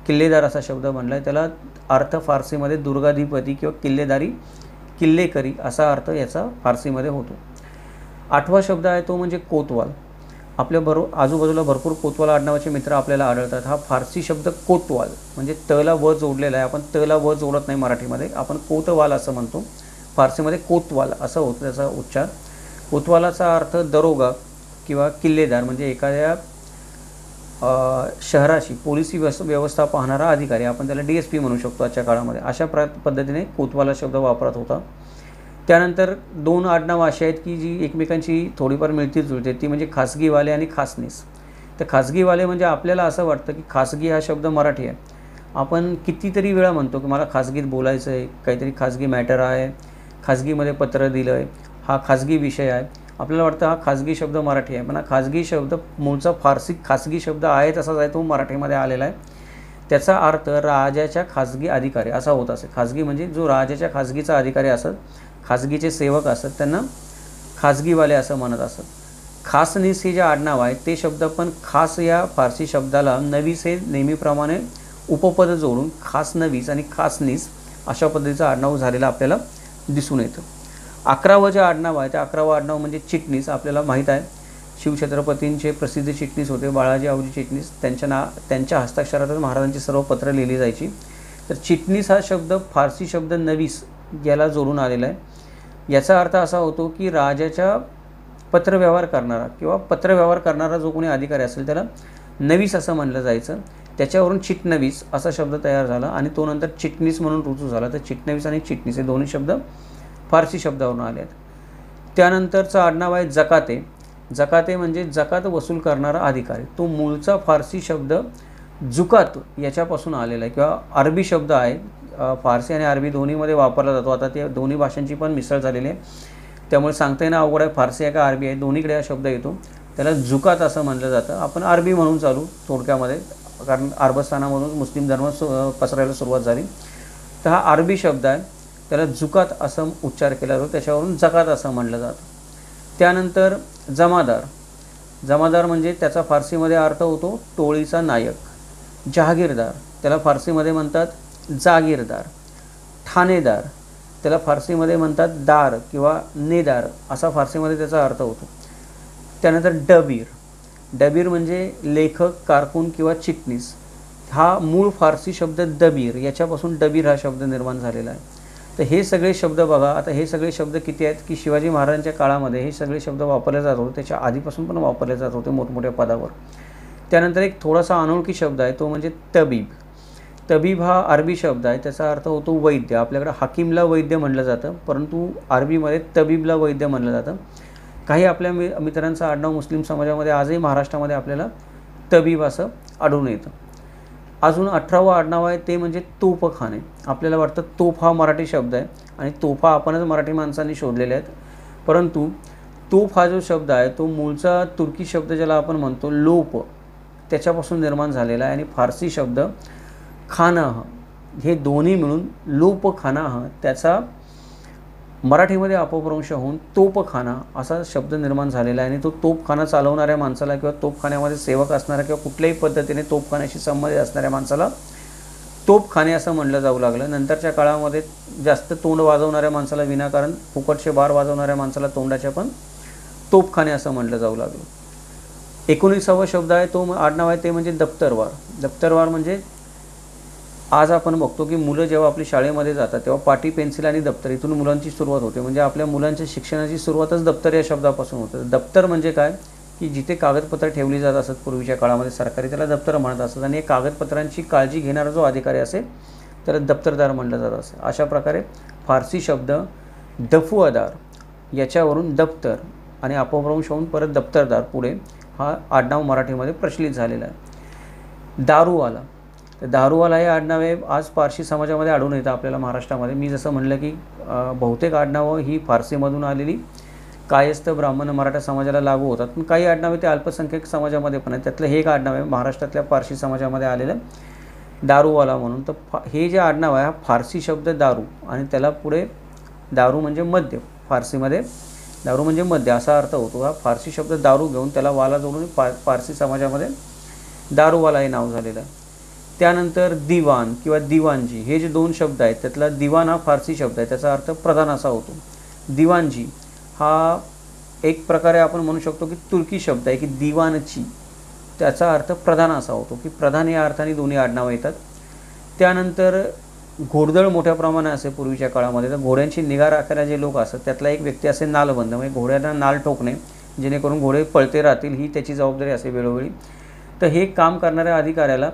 किल्लेदार असा शब्द बनला आहे. त्याला अर्थ फारसीमध्ये दुर्गाधिपती किंवा किल्लेदारी, किल्लेकरी असा अर्थ याचा फारसीमध्ये होतो. 8वा शब्द आहे तो म्हणजे कोतवाल. आपल्या आजूबाजूला भरपूर कोतवाल आडनावाचे मित्र आपल्याला आढळतात. हा फारसी शब्द कोतवाल म्हणजे तला व जोडलेला आहे. आपण तला व जोडत नाही मराठीमध्ये, आपण कोतवाल असं म्हणतो. फारसीमध्ये कोतवाल असं होतं त्याचा उच्चार. कोतवालाचा अर्थ दरोगा किंवा किल्लेदार म्हणजे एखाद्या शहराची पोलिसी व्यवस्था पाहणारा अधिकारी, आपण त्याला DSP म्हणू शकतो आजच्या काळामध्ये. अशा पद्धतीने कोतवाला शब्द वापरत होता. त्यानंतर 2 आडनावं अशी आहेत की जी एकमेकांची थोडीफार मिळती जुळते, ती म्हणजे खासगीवाले आणि खासनीस. तर खासगीवाले म्हणजे आपल्याला असं वाटतं की खासगी हा शब्द मराठी आहे. आपण कितीतरी वेळा म्हणतो की मला खासगीत बोलायचं आहे, काहीतरी खाजगी मॅटर आहे, खाजगीमध्ये पत्र दिलं आहे, हा खाजगी विषय आहे. आपल्याला वाटतं हा खाजगी शब्द मराठी आहे, पण हा खाजगी शब्द मूळचा फारसी खाजगी शब्द आहे तसाच आहे, तो मराठीमध्ये आलेला आहे. त्याचा अर्थ राजाच्या खाजगी अधिकारी असा होत असे. खाजगी म्हणजे जो राजाच्या खाजगीचा अधिकारी असत, खाजगीचे सेवक असत, त्यांना खाजगीवाले असं म्हणत असत. खासनीस हे जे आडनाव आहे ते शब्द पण खास या फारसी शब्दाला नवीस हे नेहमीप्रमाणे उपपद जोडून खास नवीस आणि खासनीस अशा पद्धतीचं आडनाव झालेलं आपल्याला दिसून येतं. 11वं जे आडनाव आहे ते 11वं आडनाव म्हणजे चिटणीस. आपल्याला माहीत आहे शिवछत्रपतींचे प्रसिद्ध चिटणीस होते बाळाजी आवजी चिटणीस. त्यांच्या हस्ताक्षरातच महाराजांची सर्व पत्र लिहिली जायची. तर चिटणीस हा शब्द फारसी शब्द नवीस याला जोडून आलेला आहे. याचा अर्थ असा होतो की राजाच्या पत्रव्यवहार करणारा किंवा पत्रव्यवहार करणारा जो कोणी अधिकारी असेल त्याला नवीस असं म्हणलं जायचं. त्याच्यावरून चिटनवीस असा शब्द तयार झाला आणि तो नंतर चिटणीस म्हणून रुजू झाला. तर चिटनवीस आणि चिटणीस हे दोन्ही शब्द फारसी शब्दावरून आले आहेत. त्यानंतरचं आडनाव आहे जकाते. जकाते म्हणजे जकात वसूल करणारा अधिकारी. तो मूळचा फारसी शब्द जुकात याच्यापासून आलेला आहे किंवा अरबी शब्द आहे. फारसी आणि अरबी दोन्हीमध्ये वापरला जातो. आता ते दोन्ही भाषांची पण मिसळ झालेली आहे, त्यामुळे सांगता येणं अवघड आहे फारसी आहे का अरबी आहे. दोन्हीकडे हा शब्द येतो. त्याला जुकात असं म्हणलं जातं. आपण अरबी म्हणून चालू थोडक्यामध्ये, कारण अरबस्थानामधून मुस्लिम धर्म पसरायला सुरुवात झाली. तर हा अरबी शब्द आहे, त्याला जुकात असं उच्चार केला जातो, त्याच्यावरून जकात असं म्हणलं जातं. त्यानंतर जमादार. जमादार म्हणजे त्याचा फारसीमध्ये अर्थ होतो टोळीचा नायक. जहागीरदार त्याला फारसीमध्ये म्हणतात जागीरदार. ठाणेदार त्याला फारसीमध्ये म्हणतात दार किंवा नेदार असा फारसीमध्ये त्याचा अर्थ होतो. त्यानंतर डबीर. डबीर म्हणजे लेखक, कारकून किंवा चिटणीस. हा मूळ फारसी शब्द दबीर याच्यापासून डबीर हा शब्द निर्माण झालेला आहे. तर हे सगळे शब्द बघा. आता हे सगळे शब्द किती आहेत की शिवाजी महाराजांच्या काळामध्ये हे सगळे शब्द वापरले जात होते, त्याच्या आधीपासून पण वापरले जात होते मोठमोठ्या पदावर. त्यानंतर एक थोडासा अनोळखी शब्द आहे तो म्हणजे तबीब. तबीब हा अरबी शब्द आहे, त्याचा अर्थ होतो वैद्य. आपल्याकडे हाकीमला वैद्य म्हणलं जातं, परंतु अरबीमध्ये तबीबला वैद्य म्हणलं जातं. काही आपल्या मित्रांचं आडनाव मुस्लिम समाजामध्ये आजही महाराष्ट्रामध्ये आपल्याला तबीब असं आढळून येतं. अजून 18वं आडनाव आहे ते म्हणजे तोफखाने. आपल्याला वाटतं तोफ हा मराठी शब्द आहे आणि तोफा आपणच मराठी माणसांनी शोधलेले आहेत, परंतु तोफ हा जो शब्द आहे तो मूळचा तुर्की शब्द ज्याला आपण म्हणतो लोप त्याच्यापासून निर्माण झालेला आहे. आणि फारसी शब्द खानाह हे दोन्ही मिळून लोपखानाह त्याचा मराठीमध्ये अपभ्रंश होऊन तोपखाना असा शब्द निर्माण झालेला आहे आणि तो तोपखाना चालवणाऱ्या माणसाला किंवा तोपखान्यामध्ये सेवक असणाऱ्या किंवा कुठल्याही पद्धतीने तोपखान्याशी संबंधित असणाऱ्या माणसाला तोपखाने असं म्हणलं जाऊ लागलं. नंतरच्या काळामध्ये जास्त तोंड वाजवणाऱ्या माणसाला विनाकारण फुकटचे बार वाजवणाऱ्या माणसाला तोंडाच्या पण तोपखाने असं म्हणलं जाऊ लागलं. 19वा शब्द आहे तो आडनाव आहे ते म्हणजे दप्तरवार. दप्तरवार म्हणजे आज आपण बघतो की मुलं जेव्हा आपली शाळेमध्ये जातात तेव्हा पाटी पेन्सिल आणि दप्तर इथून मुलांची सुरुवात होते. म्हणजे आपल्या मुलांच्या शिक्षणाची सुरुवातच दप्तर या शब्दापासून होते. दप्तर म्हणजे काय की जिथे कागदपत्र ठेवली जात असत पूर्वीच्या काळामध्ये सरकारी त्याला दप्तर म्हणत असत आणि कागदपत्रांची काळजी घेणारा जो अधिकारी असेल त्याला दप्तरदार म्हणलं जात असे. अशा प्रकारे फारसी शब्द दफुअदार याच्यावरून दप्तर आणि अपभ्रंश होऊन परत दप्तरदार पुढे हा आडनाव मराठीमध्ये प्रचलित झालेला आहे. दारूवाला. तर दारूवाला हे आडनाव आहे आज पारशी समाजामध्ये आढळून येतं आपल्याला महाराष्ट्रामध्ये. मी जसं म्हणलं की बहुतेक आडनावं ही फारसीमधून आलेली कायस्थ ब्राह्मण मराठा समाजाला लागू होतात, पण काही आडनावे ते अल्पसंख्याक समाजामध्ये पण आहेत. त्यातलं हे एक आडनाव आहे महाराष्ट्रातल्या पारशी समाजामध्ये आलेलं दारूवाला म्हणून. तर हे जे आडनाव आहे हा फारसी शब्द दारू आणि त्याला पुढे दारू म्हणजे मद्य, फारसीमध्ये दारू म्हणजे मद्य असा अर्थ होतो. हा फारसी शब्द दारू घेऊन त्याला वाला जोडून पारसी समाजामध्ये दारूवाला हे नाव झालेलं आहे. त्यानंतर दिवाण किंवा दिवाणजी हे जे दोन शब्द आहेत त्यातला दिवाण हा फारसी शब्द आहे, त्याचा अर्थ प्रधान असा होतो. दिवाणजी हा एक प्रकारे आपण म्हणू शकतो की तुर्की शब्द आहे की दिवाणची, त्याचा अर्थ प्रधान असा होतो की प्रधान या अर्थाने दोन्ही आडनावं येतात. त्यानंतर घोडदळ मोठ्या प्रमाणात असे पूर्वीच्या काळामध्ये. तर घोड्यांची निगा राखायला जे लोक असतात त्यातला एक व्यक्ती असे नालबंद, म्हणजे घोड्यांना नाल ठोकणे जेणेकरून घोडे पळते राहतील ही त्याची जबाबदारी असे वेळोवेळी. तर हे काम करणाऱ्या अधिकाऱ्याला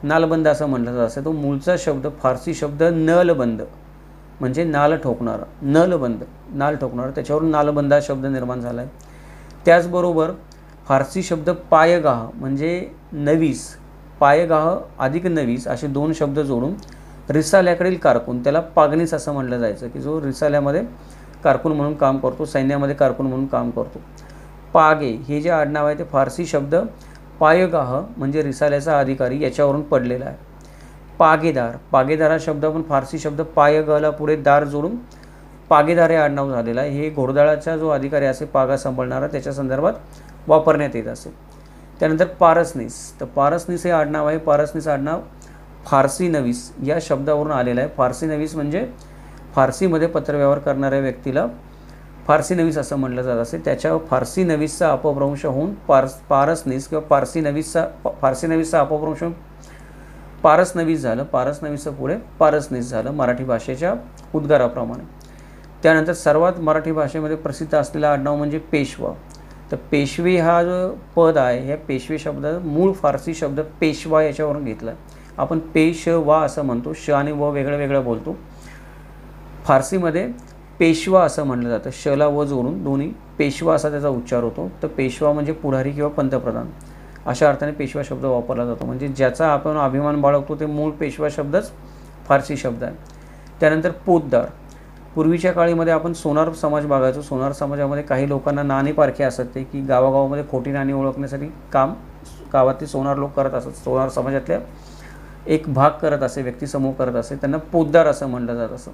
नालबंद असं म्हटलं जात असं. तो मूळचा शब्द फारसी शब्द नलबंद म्हणजे नाल ठोकणारा, नलबंद नाल ठोकणारा, त्याच्यावरून नालबंद हा शब्द निर्माण झाला आहे. त्याचबरोबर फारसी शब्द पायगाह म्हणजे नवीस, पायगाह अधिक नवीस असे दोन शब्द जोडून रिसाल्याकडील कारकून त्याला पागणीस असं म्हटलं जायचं की जो रिसाल्यामध्ये कारकून म्हणून काम करतो, सैन्यामध्ये कारकून म्हणून काम करतो. पागे हे जे आडनाव आहे ते फारसी शब्द पायगाह म्हणजे रिसाल्याचा अधिकारी याच्यावरून पडलेला आहे. पागेदार, पागेदार हा शब्द आपण फारसी शब्द पायगहला पुढे दार जोडून पागेदार हे आडनाव झालेलं आहे. हे घोडदळाचा जो अधिकारी असे पागा सांभाळणारा त्याच्या संदर्भात वापरण्यात येत असे. त्यानंतर पारसनीस, तर पारसनीस हे आडनाव आहे. पारसनीस आडनाव फारसी नवीस या शब्दावरून आलेलं आहे. फारसी नवीस म्हणजे फारसीमध्ये पत्रव्यवहार करणाऱ्या व्यक्तीला फारसी नवीस असं म्हटलं जात असे. त्याच्या फारसी नवीसचा अपभ्रंश होऊन पारसनीस किंवा फारसी नवीसचा अपभ्रंश होऊन पारस नवीस झालं. पारस नवीसचं पुढे पारसनीस झालं मराठी भाषेच्या उद्गाराप्रमाणे. त्यानंतर सर्वात मराठी भाषेमध्ये प्रसिद्ध असलेला आडनाव म्हणजे पेशवा. तर पेशवे हा जो पद आहे ह्या पेशवे शब्द मूळ फारसी शब्द पेशवा याच्यावरून घेतला आहे. आपण पेशवा असं म्हणतो, श आणि व वेगळं वेगळं बोलतो. फारसीमध्ये पेशवा असं म्हटलं जातं, शला व जोडून दोन्ही पेशवा असा त्याचा उच्चार होतो. तर पेशवा म्हणजे पुढारी किंवा पंतप्रधान अशा अर्थाने पेशवा शब्द वापरला जातो. म्हणजे ज्याचा आपण अभिमान बाळगतो ते मूळ पेशवा शब्दच फारसी शब्द आहे. त्यानंतर पोतदार. पूर्वीच्या काळीमध्ये आपण सोनार समाज बघायचो. सोनार समाजामध्ये काही लोकांना नाणी पारखे असत ते की गावागावामध्ये खोटी नाणी ओळखण्यासाठी काम गावातले सोनार लोक करत असत. सोनार समाजातल्या एक भाग करत असे, व्यक्तिसमूह करत असे, त्यांना पोतदार असं म्हटलं जात असं.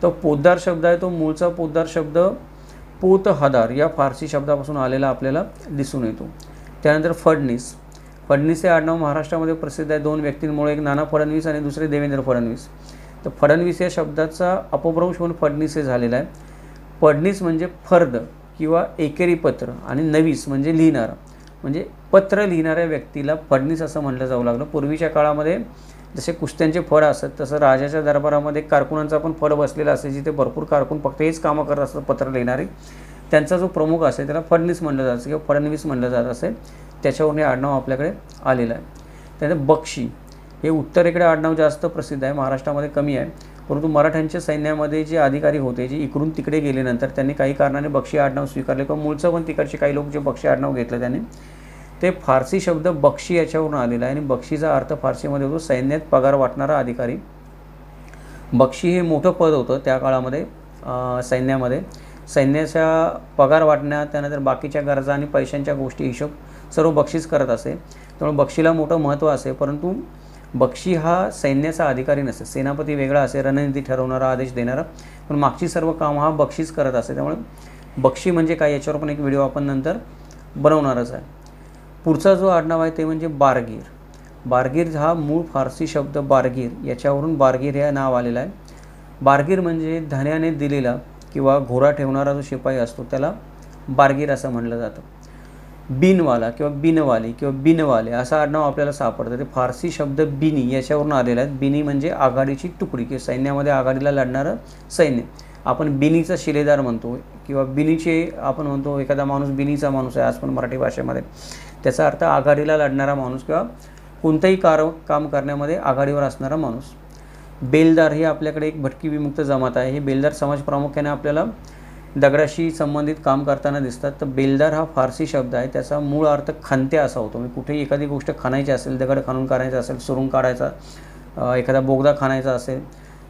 तो पोतदार शब्द आहे तो मूळचा पोतदार शब्द पोतहदार या फारसी शब्दापासून आलेला आपल्याला दिसून येतो. त्यानंतर फडणीस. फडणीस हे आडनाव महाराष्ट्रामध्ये प्रसिद्ध आहे. दोन व्यक्तींमुळे, एक नाना फडणवीस आणि दुसरे देवेंद्र फडणवीस. तर फडणवीस या शब्दाचा अपभ्रंश होऊन फडणीस हे झालेला आहे. फडणीस म्हणजे फर्द किंवा एकेरी पत्र आणि नवीस म्हणजे लिहिणारा, म्हणजे पत्र लिहिणाऱ्या व्यक्तीला फडणीस असं म्हटलं जाऊ लागलं. पूर्वीच्या काळामध्ये जसे कुस्त्यांचे फड असत तसं राजाच्या दरबारामध्ये कारकुनांचा पण फड बसलेला असे, जिथे भरपूर कारकून फक्त हेच कामं करत असतात पत्र लिहिणारे. त्यांचा जो प्रमुख असेल त्याला फडणीस म्हटलं जात असे किंवा फडणवीस म्हटलं जात असेल. त्याच्यावरून हे आडनाव आपल्याकडे आलेलं आहे. त्यानंतर बक्षी हे उत्तरेकडे आडनाव जास्त प्रसिद्ध आहे, महाराष्ट्रामध्ये कमी आहे. परंतु मराठ्यांच्या सैन्यामध्ये जे अधिकारी होते जे इकडून तिकडे गेल्यानंतर त्यांनी काही कारणाने बक्षी आडनाव स्वीकारले किंवा मूळचं पण तिकडचे काही लोक जे बक्षी आडनाव घेतलं त्याने ते फारसी शब्द बक्षी याच्यावरून आलेला आहे. आणि बक्षीचा अर्थ फारसीमध्ये होतो सैन्यात पगार वाटणारा अधिकारी. बक्षी हे मोठं पद होतं त्या काळामध्ये सैन्यामध्ये. सैन्याच्या पगार वाटण्यात, त्यानंतर बाकीच्या गरजा आणि पैशांच्या गोष्टी हिशोब सर्व बक्षीस करत असे. त्यामुळे बक्षीला मोठं महत्त्व असे. परंतु बक्षी हा सैन्याचा अधिकारी नसते, सेनापती वेगळा असे, रणनीती ठरवणारा, आदेश देणारा, पण मागची सर्व काम हा बक्षीच करत असते. त्यामुळे बक्षी म्हणजे काय याच्यावर पण एक व्हिडिओ आपण नंतर बनवणारच आहे. पुढचा जो आडनाव आहे ते म्हणजे बारगीर. बारगीर हा मूळ फारसी शब्द बारगीर याच्यावरून बारगीर हे नाव आलेलं आहे. बारगीर म्हणजे धन्याने दिलेला किंवा घोडा ठेवणारा जो शिपाई असतो त्याला बारगीर असं म्हणलं जातं. बिनवाला किंवा बिनवाली किंवा बिनवाले असं आडनाव आपल्याला सापडतं. ते फारसी शब्द बिनी याच्यावरून आलेला आहे. बिनी म्हणजे आघाडीची तुकडी किंवा सैन्यामध्ये आघाडीला लढणारं सैन्य. आपण बिनीचा शिलेदार म्हणतो किंवा बिनीचे आपण म्हणतो एखादा माणूस बिनीचा माणूस आहे आज पण मराठी भाषेमध्ये. त्याचा अर्थ आघाडीला लढणारा माणूस किंवा कोणतंही काम करण्यामध्ये आघाडीवर असणारा माणूस. बेलदार ही आपल्याकडे एक भटकी विमुक्त जमात आहे. हे बेलदार समाज प्रामुख्याने आपल्याला दगडाशी संबंधित काम करताना दिसतात. तर बेलदार हा फारसी शब्द आहे. त्याचा मूळ अर्थ खणत्या असा होतो. म्हणजे कुठेही एखादी गोष्ट खणायची असेल, दगड खणून काढायचा असेल, सुरुंग काढायचा, एखादा बोगदा खणायचा असेल,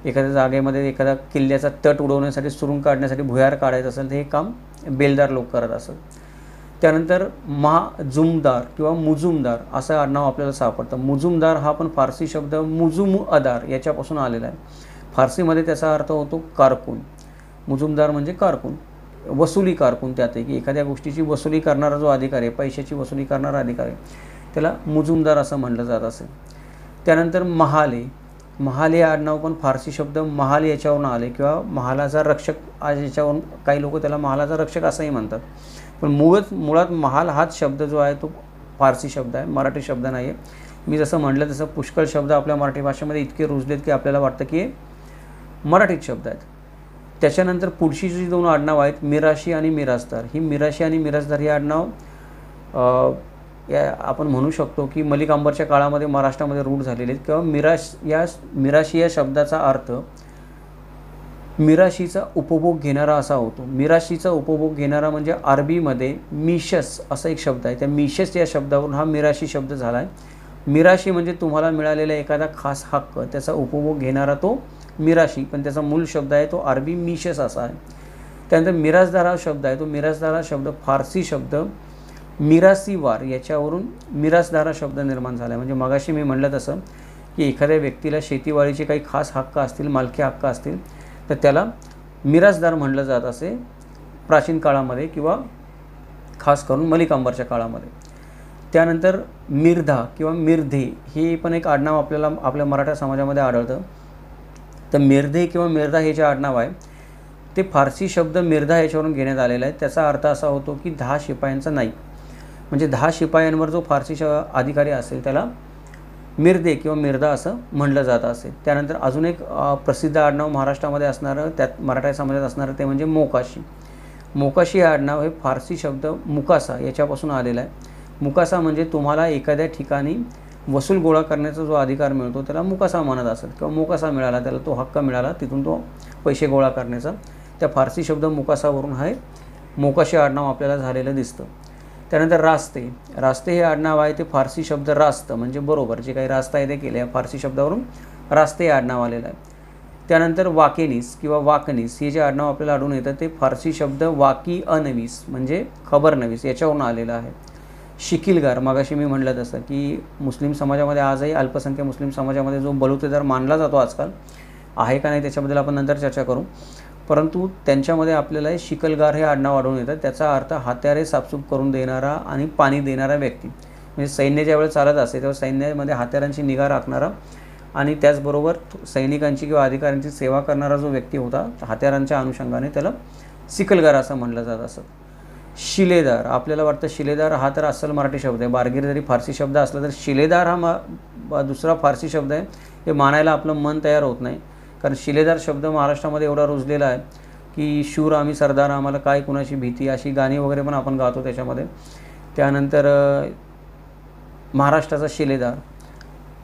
एखाद्या जागेमध्ये एखादा किल्ल्याचा तट उडवण्यासाठी, सुरुंग काढण्यासाठी, भुयार काढायचं असेल तर हे काम बेलदार लोक करत असत. त्यानंतर महाजुमदार किंवा मुजुमदार असं आडनाव आपल्याला सापडतं. मुजुमदार हा पण फारसी शब्द मुजुमअदार याच्यापासून आलेला आहे. फारसीमध्ये त्याचा अर्थ होतो कारकून. मुजुमदार म्हणजे कारकून, वसुली कारकून. त्यात की एखाद्या गोष्टीची वसुली करणारा जो अधिकारी आहे, पैशाची वसुली करणारा अधिकारी, त्याला मुजुमदार असं म्हटलं जात असेल. त्यानंतर महाले. महाले हा आडनाव पण फारसी शब्द महाल याच्यावरून आले किंवा महालाचा रक्षक आज याच्यावरून काही लोक त्याला महालाचा रक्षक असंही म्हणतात. पण मुळात महाल हाच शब्द जो आहे तो फारसी शब्द आहे, मराठी शब्द नाही आहे. मी जसं म्हटलं तसं पुष्कळ शब्द आपल्या मराठी भाषेमध्ये इतके रुजलेत की आपल्याला वाटतं की हे मराठीत शब्द आहेत. त्याच्यानंतर पुढची जी दोन आडनाव आहेत मिराशी आणि मिरासदार. ही मिराशी आणि मिरासदार ही आडनाव आपण म्हणू शकतो की मलिक अंबरच्या काळामध्ये महाराष्ट्रामध्ये रूढ झालेले आहेत. किंवा मिराशी या शब्दाचा अर्थ मिराशीचा उपभोग घेणारा असा होतो. मिराशीचा उपभोग घेणारा म्हणजे अरबीमध्ये मिशस असा एक शब्द आहे. त्या मिशस या शब्दावरून हा मिराशी शब्द झाला आहे. मिराशी म्हणजे तुम्हाला मिळालेला एखादा खास हक्क, त्याचा उपभोग घेणारा तो मिराशी, पण त्याचा मूळ शब्द आहे तो अरबी मिशस असा आहे. त्यानंतर मिरासदार हा शब्द आहे. तो मिरासदार हा शब्द फारसी शब्द मिरासीवार याच्यावरून मिरासदार हा शब्द निर्माण झाला आहे. म्हणजे मगाशी मी म्हटलं तसं की एखाद्या व्यक्तीला शेतीवाडीचे काही खास हक्क असतील, मालकी हक्क असतील तर त्याला मिरासदार म्हटलं जात असे प्राचीन काळामध्ये किंवा खास करून मलिक अंबरच्या काळामध्ये. त्यानंतर मिर्धा किंवा मिर्धे हे पण एक आडनाव आपल्याला आपल्या मराठा समाजामध्ये आढळतं. तर मिर्धे किंवा मिर्धा हे जे आडनाव आहे ते फारसी शब्द मिर्धा याच्यावरून घेण्यात आलेला आहे. त्याचा अर्थ असा होतो की 10 शिपायांचा नाईक. म्हणजे 10 शिपायांवर जो फारसी अधिकारी असेल त्याला मिर्धे किंवा मिर्धा असं म्हटलं जात असेल. त्यानंतर अजून एक प्रसिद्ध आडनाव महाराष्ट्रामध्ये असणारं, त्यात मराठा समाजात असणारं ते म्हणजे मोकाशी. मोकाशी हे आडनाव हे फारसी शब्द मुकासा याच्यापासून आलेलं आहे. मुकासा म्हणजे तुम्हाला एखाद्या ठिकाणी वसूल गोळा करण्याचा जो अधिकार मिळतो त्याला मुकासा म्हणत असेल किंवा मोकासा मिळाला, त्याला तो हक्क मिळाला तिथून तो पैसे गोळा करण्याचा. त्या फारसी शब्द मुकासावरून हे मोकाशी आडनाव आपल्याला झालेलं दिसतं. त्यानंतर रास्ते. रास्ते हे आडनाव आहे ते फारसी शब्द रास्त म्हणजे बरोबर, जे काही रास्ता आहे ते केले, या फारसी शब्दावरून रास्ते हे आडनाव आलेलं आहे. त्यानंतर वाकेनीस किंवा वाकनीस हे जे आडनाव आपल्याला आढळून येतं ते फारसी शब्द वाकी अनवीस म्हणजे खबरनवीस याच्यावरून आलेलं आहे. शिकिलगार, मगाशी मी म्हटलं तसं की मुस्लिम समाजामध्ये आजही अल्पसंख्याक मुस्लिम समाजामध्ये जो बलुतेदार मानला जातो आजकाल, आहे का नाही त्याच्याबद्दल आपण नंतर चर्चा करू, परंतु त्यांच्यामध्ये आपल्याला शिकलगार हे आडनाव आढळून येतं. त्याचा अर्थ हत्यारे साफसूफ करून देणारा आणि पाणी देणारा व्यक्ती. म्हणजे सैन्य ज्यावेळेस चालत असते तेव्हा सैन्यामध्ये हत्यारांची निगा राखणारा आणि त्याचबरोबर सैनिकांची किंवा अधिकाऱ्यांची सेवा करणारा जो व्यक्ती होता हत्यारांच्या अनुषंगाने त्याला शिकलगार असं म्हटलं जात असं. शिलेदार, आपल्याला वाटतं शिलेदार हा तर अस्सल मराठी शब्द आहे. बारगीर जरी फारसी शब्द असला तर शिलेदार हा दुसरा फारसी शब्द आहे. हे मानायला आपलं मन तयार होत नाही, कारण शिलेदार शब्द महाराष्ट्रामध्ये एवढा रुजलेला आहे की शूर आम्ही सरदार, आम्हाला काय कुणाची भीती, अशी गाणी वगैरे पण आपण गातो त्याच्यामध्ये. त्यानंतर महाराष्ट्राचा शिलेदार,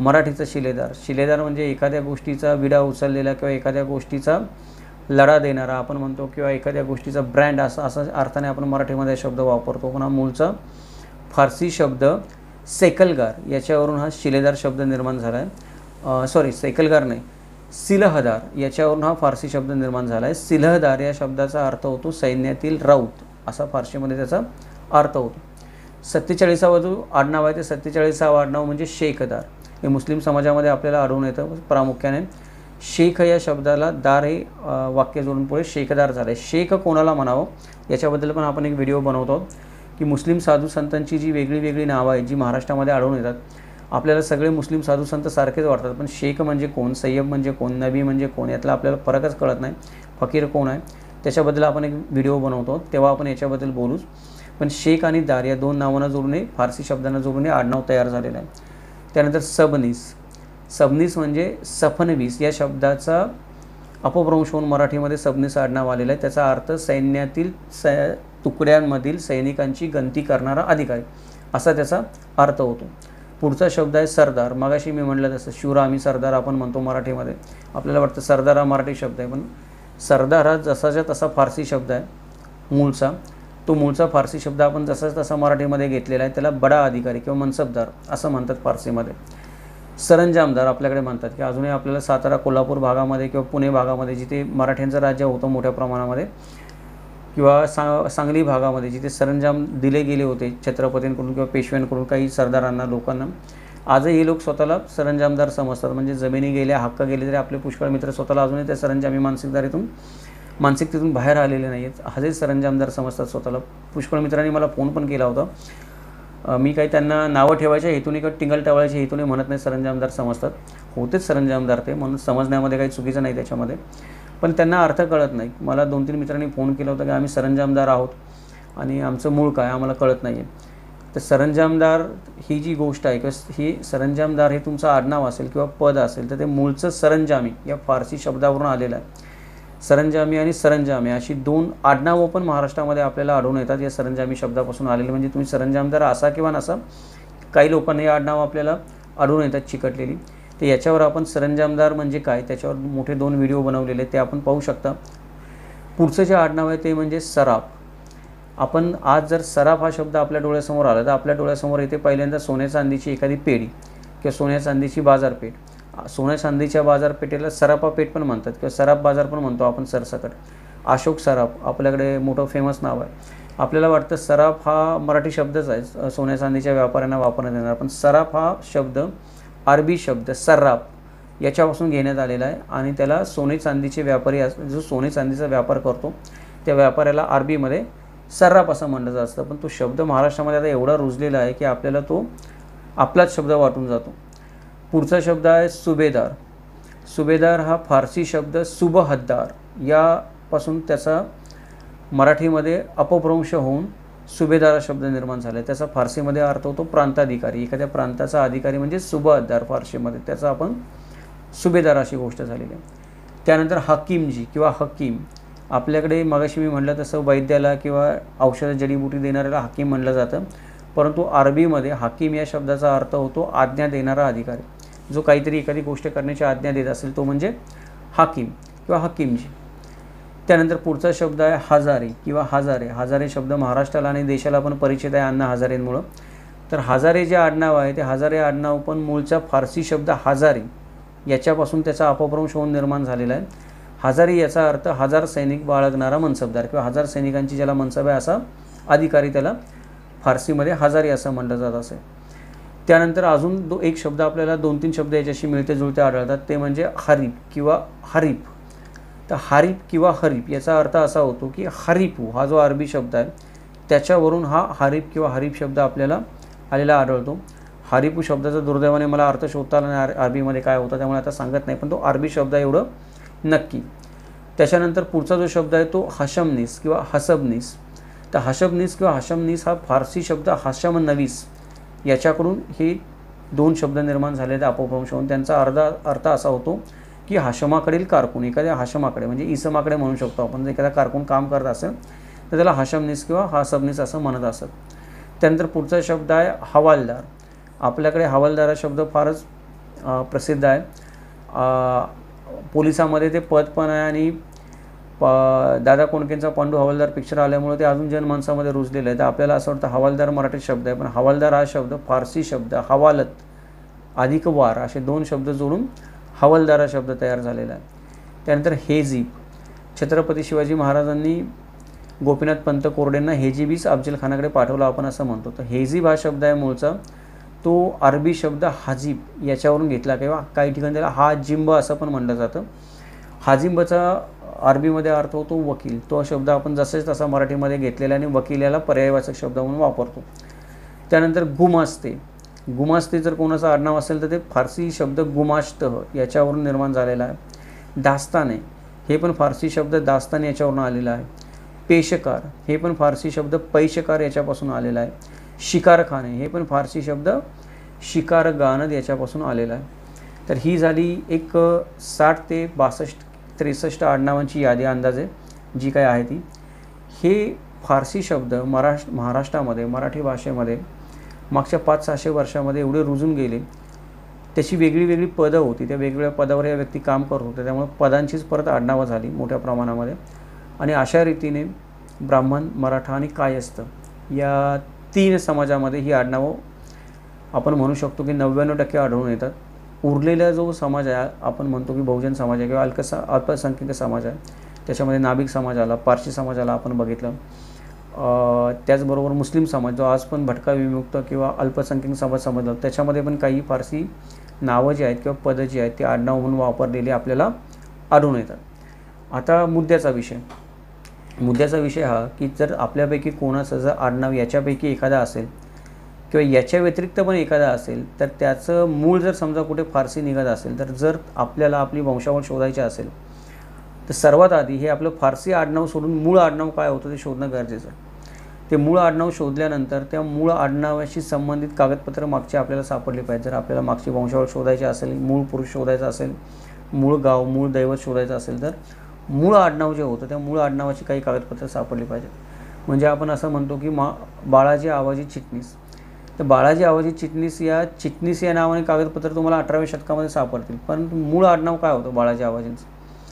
मराठीचा शिलेदार. शिलेदार म्हणजे एखाद्या गोष्टीचा विडा उचललेला किंवा एखाद्या गोष्टीचा लढा देणारा आपण म्हणतो किंवा एखाद्या गोष्टीचा ब्रँड असं अर्थाने आपण मराठीमध्ये शब्द वापरतो. पण हा मूळचा फारसी शब्द सेकलगार याच्यावरून हा शिलेदार शब्द निर्माण झाला आहे. सेकलगार नाही, सिलहदार याच्यावरून हा फारसी शब्द निर्माण झाला आहे. सिलहदार या शब्दाचा अर्थ होतो सैन्यातील राऊत, असा फारसीमध्ये त्याचा अर्थ होतो. 47वा जो आडनाव आहे ते 47वा आडनाव म्हणजे शेखदार. हे मुस्लिम समाजामध्ये आपल्याला आढळून येतं प्रामुख्याने. शेख या शब्दाला दार हे वाक्य जोडून पुढे शेखदार झालं आहे. शेख कोणाला म्हणावं याच्याबद्दल पण आपण एक व्हिडिओ बनवतो की मुस्लिम साधू संतांची जी वेगळी वेगळी नावं आहेत जी महाराष्ट्रामध्ये आढळून येतात. आपल्याला सगळे मुस्लिम साधू संत सारखेच वाटतात, पण शेख म्हणजे कोण, सय्यद म्हणजे कोण, नबी म्हणजे कोण, यातला आपल्याला फरकच कळत नाही. फकीर कोण आहे त्याच्याबद्दल आपण एक व्हिडिओ बनवतो, तेव्हा आपण याच्याबद्दल बोलूच. पण शेख आणि दार या दोन नावांना जोडून फारसी शब्दांना जोडून आडनाव तयार झालेलं आहे. त्यानंतर सबनीस. सबनीस म्हणजे सफनवीस या शब्दाचा अपभ्रंश होऊन मराठीमध्ये सबनीस आडनाव आलेलं आहे. त्याचा अर्थ सैन्यातील तुकड्यांमधील सैनिकांची गणती करणारा अधिकारी असा त्याचा अर्थ होतो. पुढचा शब्द आहे सरदार. मगाशी मी म्हटलं तसं शूर आम्ही सरदार आपण म्हणतो मराठीमध्ये. आपल्याला वाटतं सरदार हा मराठी शब्द आहे, पण सरदार हा जसाच्या तसा फारसी शब्द आहे मूळचा. तो मूळचा फारसी शब्द आपण जसाच तसा मराठीमध्ये घेतलेला आहे. त्याला बडा अधिकारी किंवा मनसबदार असं म्हणतात फारसीमध्ये. सरंजामदार आपल्याकडे म्हणतात की अजूनही आपल्याला सातारा कोल्हापूर भागामध्ये किंवा पुणे भागामध्ये जिथे मराठ्यांचं राज्य होतं मोठ्या प्रमाणामध्ये, किंवा सांगली भागामध्ये जिथे सरंजाम दिले गेले होते छत्रपतींकडून किंवा पेशव्यांकडून काही सरदारांना लोकांना, आजही हे लोक स्वतःला सरंजामदार समजतात. म्हणजे जमिनी गेल्या हक्क गेले तरी आपले पुष्कळ मित्र स्वतःला अजूनही त्या सरंजामी मानसिकतेतून बाहेर आलेले नाही आहेत. आजही सरंजामदार समजतात स्वतःला. पुष्कळ मित्रांनी मला फोन पण केला होता. मी काही त्यांना नावं ठेवायच्या हेतूने किंवा टिंगल टवाळ्याच्या हेतूने म्हणत नाही सरंजामदार समजतात. होतेच सरंजामदार ते, म्हणून समजण्यामध्ये काही चुकीचं नाही त्याच्यामध्ये, पण त्यांना अर्थ कळत नाही. मला 2-3 मित्रांनी फोन केला होता की आम्ही सरंजामदार आहोत आणि आमचं मूळ काय आम्हाला कळत नाही आहे. तर सरंजामदार ही जी गोष्ट आहे किंवा ही सरंजामदार हे तुमचं आडनाव असेल किंवा पद असेल तर ते मूळचं सरंजामी या फारसी शब्दावरून आलेलं आहे. सरंजामी आणि सरंजामे अशी 2 आडनावं पण महाराष्ट्रामध्ये आपल्याला आढळून येतात या सरंजामी शब्दापासून आलेले. म्हणजे तुम्ही सरंजामदार असा किंवा नसा, काही लोकांना हे आडनाव आपल्याला आढळून येतात चिकटलेली. तर याच्यावर आपण सरंजामदार म्हणजे काय त्याच्यावर मोठे 2 व्हिडिओ बनवलेले ते आपण पाहू शकता. पुढचं जे आडनाव आहे ते म्हणजे सराफ. आपण आज जर सराफ हा शब्द आपल्या डोळ्यासमोर आला तर आपल्या डोळ्यासमोर येते पहिल्यांदा सोन्या चांदीची एखादी पेढी किंवा सोन्या चांदीची बाजारपेठ. सोन्या चांदीच्या बाजारपेठेला सराफा पेठ पण म्हणतात किंवा सराफ बाजार पण म्हणतो आपण सरसकट. अशोक सराफ आपल्याकडे मोठं फेमस नाव आहे. आपल्याला वाटतं सराफ हा मराठी शब्दच आहे सोन्या चांदीच्या व्यापाऱ्यांना वापरण्यात येणार, पण सराफ हा शब्द अरबी शब्द सर्राफ याच्यापासून घेण्यात आलेला आहे आणि त्याला सोने चांदीचे व्यापारी जो सोने चांदीचा व्यापार करतो त्या व्यापाऱ्याला अरबीमध्ये सर्राफ असं म्हणलं जातं. पण तो शब्द महाराष्ट्रामध्ये आता एवढा रुजलेला आहे की आपल्याला तो आपलाच शब्द वाटून जातो. पुढचा शब्द आहे सुभेदार. सुभेदार हा फारसी शब्द सुबहद्दार यापासून त्याचा मराठीमध्ये अपभ्रंश होऊन सुभेदार शब्द निर्माण झाला. त्याचा फारसीमध्ये अर्थ होतो प्रांताधिकारी. एखाद्या प्रांताचा अधिकारी म्हणजे सुबहद्दार फारसीमध्ये, त्याचा आपण सुभेदार अशी गोष्ट झालेली आहे. त्यानंतर हकीमजी किंवा हकीम. आपल्याकडे मगाशी मी म्हटलं तसं वैद्याला किंवा औषध जडीबुटी देणाऱ्याला हकीम म्हणलं जातं, परंतु अरबीमध्ये हकीम या शब्दाचा अर्थ होतो आज्ञा देणारा अधिकारी. जो काहीतरी एखादी गोष्ट करण्याची आज्ञा देत असेल तो म्हणजे हाकीम किंवा हकीमजी. त्यानंतर पुढचा शब्द आहे हजारे किंवा हजारे. हजारे शब्द महाराष्ट्राला आणि देशाला पण परिचित आहे अण्णा हजारेंमुळं. तर हजारे जे आडनाव आहे ते हजारे आडनाव पण मूळचा फारसी शब्द हजारी याच्यापासून त्याचा अपभ्रंश होऊन निर्माण झालेला आहे. हजारी याचा अर्थ 1000 सैनिक बाळगणारा मनसबदार किंवा 1000 सैनिकांची ज्याला मनसब आहे असा अधिकारी, त्याला फारसीमध्ये हजारी असं म्हटलं जात असेल. त्यानंतर अजून एक शब्द आपल्याला 2-3 शब्द याच्याशी मिळते जुळते आढळतात ते म्हणजे हरीफ किंवा हरीफ. तर हरीफ किंवा हरीफ याचा अर्थ असा होतो की हरीफू हा जो अरबी शब्द आहे त्याच्यावरून हा हरीफ किंवा हरीफ शब्द आपल्याला आलेला आढळतो. हरीफू शब्दाचा दुर्दैवाने मला अर्थ शोधता आला नाही अरबीमध्ये काय होता, त्यामुळे आता सांगत नाही, पण तो अरबी शब्द आहे एवढं नक्की. त्याच्यानंतर पुढचा जो शब्द आहे तो हशमनीस किंवा हसबनीस. तर हशबनीस किंवा हशमनीस हा फारसी शब्द हशम नवीस याच्याकडून हे 2 शब्द निर्माण झालेले अपभ्रंश होऊन त्यांचा अर्थ असा होतो की हाशमाकडील कारकून. एखाद्या हाशमाकडे म्हणजे इसमाकडे म्हणू शकतो आपण. जर एखादा कारकून काम करत असेल तर त्याला हशमनीस किंवा हसबनीस असं म्हणत असत. त्यानंतर पुढचा शब्द आहे हवालदार. आपल्याकडे हवालदार हा शब्द फारच प्रसिद्ध आहे. पोलिसामध्ये ते पद पण आहे आणि दादा कोंडकेंचा पांडू हवालदार पिक्चर आल्यामुळे ते अजून जनमानसामध्ये रुजलेलं आहे. तर आपल्याला असं वाटतं हवालदार मराठी शब्द आहे, पण हवालदार हा शब्द फारसी शब्द हवालत अधिक वार असे 2 शब्द जोडून हवालदार हा शब्द तयार झालेला आहे. त्यानंतर हेजीब. छत्रपती शिवाजी महाराजांनी गोपीनाथ पंत कोरडेंना हेजीबीस अफजल खानाकडे पाठवला आपण असं म्हणतो. तर हेजीब हा शब्द आहे मूळचा तो अरबी शब्द हाजिब याच्यावरून घेतला किंवा काही ठिकाणी त्याला हाजिंब असं पण म्हटलं जातं. हाजिंबचा अरबीमध्ये अर्थ होतो वकील. तो शब्द आपण जसंच तसा मराठीमध्ये घेतलेला आणि वकील याला पर्यायवाचक शब्द म्हणून वापरतो. त्यानंतर गुमास्ते. गुमास्ते जर कोणाचं आडनाव असेल तर ते फारसी शब्द गुमाश्त याच्यावरून निर्माण झालेला आहे. दास्ताने हे पण फारसी शब्द दास्तान याच्यावरून आलेला आहे. पेशकार हे पण फारसी शब्द पैशकार याच्यापासून आलेला आहे. शिकारखाने हे पण फारसी शब्द शिकारगानद याच्यापासून आलेला आहे. तर ही झाली एक 60 ते 62-63 आडनावांची यादी अंदाजे जी काय आहे ती. हे फारसी शब्द महाराष्ट्रामध्ये मराठी भाषेमध्ये मागच्या 500-600 वर्षामध्ये एवढे रुजून गेले. त्याची वेगळी वेगळी पदं होती. त्या वेगवेगळ्या पदावर या व्यक्ती काम करत होते. त्यामुळे पदांचीच परत आडनावं झाली मोठ्या प्रमाणामध्ये. आणि अशा रीतीने ब्राह्मण, मराठा आणि कायस्थ या 3 समाजामध्ये ही आडनावं आपण म्हणू शकतो की 99% आढळून येतात. उरलेला जो समाज आहे आपण म्हणतो की बहुजन समाज आहे किंवा अल्पसंख्याक समाज आहे. त्याच्यामध्ये नाभिक समाज आला, पारशी समाज आला आपण बघितलं. त्याचबरोबर मुस्लिम समाज जो आज पण भटका विमुक्त किंवा अल्पसंख्याक समाज समजला, त्याच्यामध्ये पण काही फारसी नावं जी आहेत किंवा पदं जी आहेत ती आडनाव म्हणून वापरलेली आपल्याला आढळून येतात. आता मुद्द्याचा विषय हा की जर आपल्यापैकी कोणाचं जर आडनाव याच्यापैकी एखादा असेल किंवा याच्या व्यतिरिक्त पण एखादा असेल तर त्याचं मूळ जर समजा कुठे फारसी निघत असेल तर जर आपल्याला आपली वंशावळ शोधायची असेल तर सर्वात आधी हे आपलं फारसी आडनाव सोडून मूळ आडनाव काय होतं ते शोधणं गरजेचं आहे. ते मूळ आडनाव शोधल्यानंतर त्या मूळ आडनावाशी संबंधित कागदपत्र मागचे आपल्याला सापडले पाहिजे. जर आपल्याला मागची वंशावळ शोधायची असेल, मूळ पुरुष शोधायचा असेल, मूळ गाव, मूळ दैवत शोधायचं असेल तर मूळ आडनाव जे होतं त्या मूळ आडनावाची काही कागदपत्र सापडली पाहिजेत. म्हणजे आपण असं म्हणतो की बाळाजी आवाजी चिटणीस. तर बाळाजी आवाजी चिटणीस या नावाने कागदपत्र तुम्हाला 18व्या शतकामध्ये सापडतील. परंतु मूळ आडनाव काय होतं बाळाजी आवाजींचं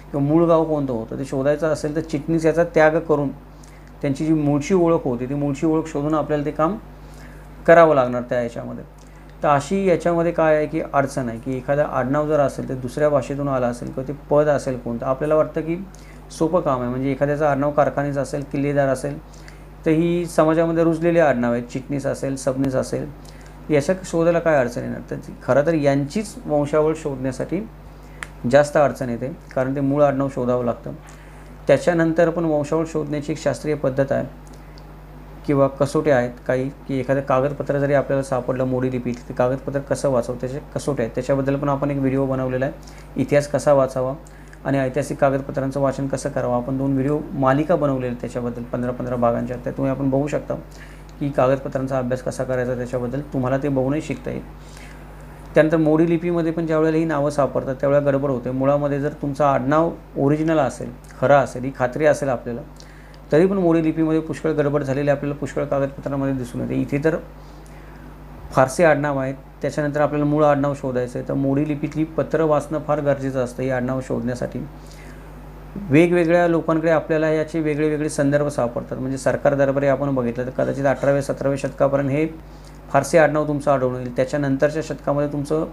किंवा मूळ गाव कोणतं होतं ते शोधायचं असेल तर चिटणीस याचा त्याग करून त्यांची जी मूळची ओळख होती ती मूळची ओळख शोधून आपल्याला ते काम करावं लागणार त्या याच्यामध्ये. तर अशी याच्यामध्ये काय आहे की अडचण आहे की एखादा आडनाव जर असेल तर दुसऱ्या भाषेतून आला असेल किंवा ते पद असेल कोणतं आपल्याला वाटतं की सोपं काम आहे. म्हणजे एखाद्याचं आडनाव कारखानीच असेल, किल्लेदार असेल तर ही समाजामध्ये रुजलेली आडनाव आहेत. चिटणीस असेल, सबनीस असेल, याच्या शोधायला काय अडचण येणार. तर खरं तर यांचीच वंशावळ शोधण्यासाठी जास्त अडचण येते कारण ते मूळ आडनाव शोधावं लागतं. त्याच्यानंतर पण वंशावळ शोधण्याची एक शास्त्रीय पद्धत आहे किंवा कसोट्या आहेत काही की एखादं कागदपत्र जरी आपल्याला सापडलं मोडी लिपीत ते कागदपत्र कसं वाचावं त्याचे कसोट्या आहेत. त्याच्याबद्दल पण आपण एक व्हिडिओ बनवलेला आहे. इतिहास कसा वाचावा आणि ऐतिहासिक कागदपत्रांचं वाचन कसं करावं आपण 2 व्हिडिओ मालिका बनवलेल्या त्याच्याबद्दल 15-15 भागांच्या. त्या तुम्ही आपण बघू शकता की कागदपत्रांचा अभ्यास कसा करायचा त्याच्याबद्दल तुम्हाला ते बघूनही शिकता येईल. त्यानंतर मोडी लिपीमध्ये पण ज्यावेळेला ही नावं सापडतात त्यावेळेला गडबड होते. मुळामध्ये जर तुमचं आडनाव ओरिजिनल असेल, खरं असेल, ही खात्री असेल आपल्याला तरी पण मोडी लिपीमध्ये पुष्कळ गडबड झालेली आपल्याला पुष्कळ कागदपत्रांमध्ये दिसून येते. इथे तर फारसी आडनाव आहेत त्याच्यानंतर आपल्याला मूळ आडनाव शोधायचं आहे तर मोडी लिपीतली पत्र वाचणं फार गरजेचं असतं. ही आडनाव शोधण्यासाठी वेगवेगळ्या लोकांकडे आपल्याला याचे वेगळे संदर्भ सापडतात. म्हणजे सरकार दरबारी आपण बघितलं तर कदाचित 18व्या-17व्या शतकापर्यंत हे फारसी आडनाव तुमचं आढळून येईल. त्याच्यानंतरच्या शतकामध्ये तुमचं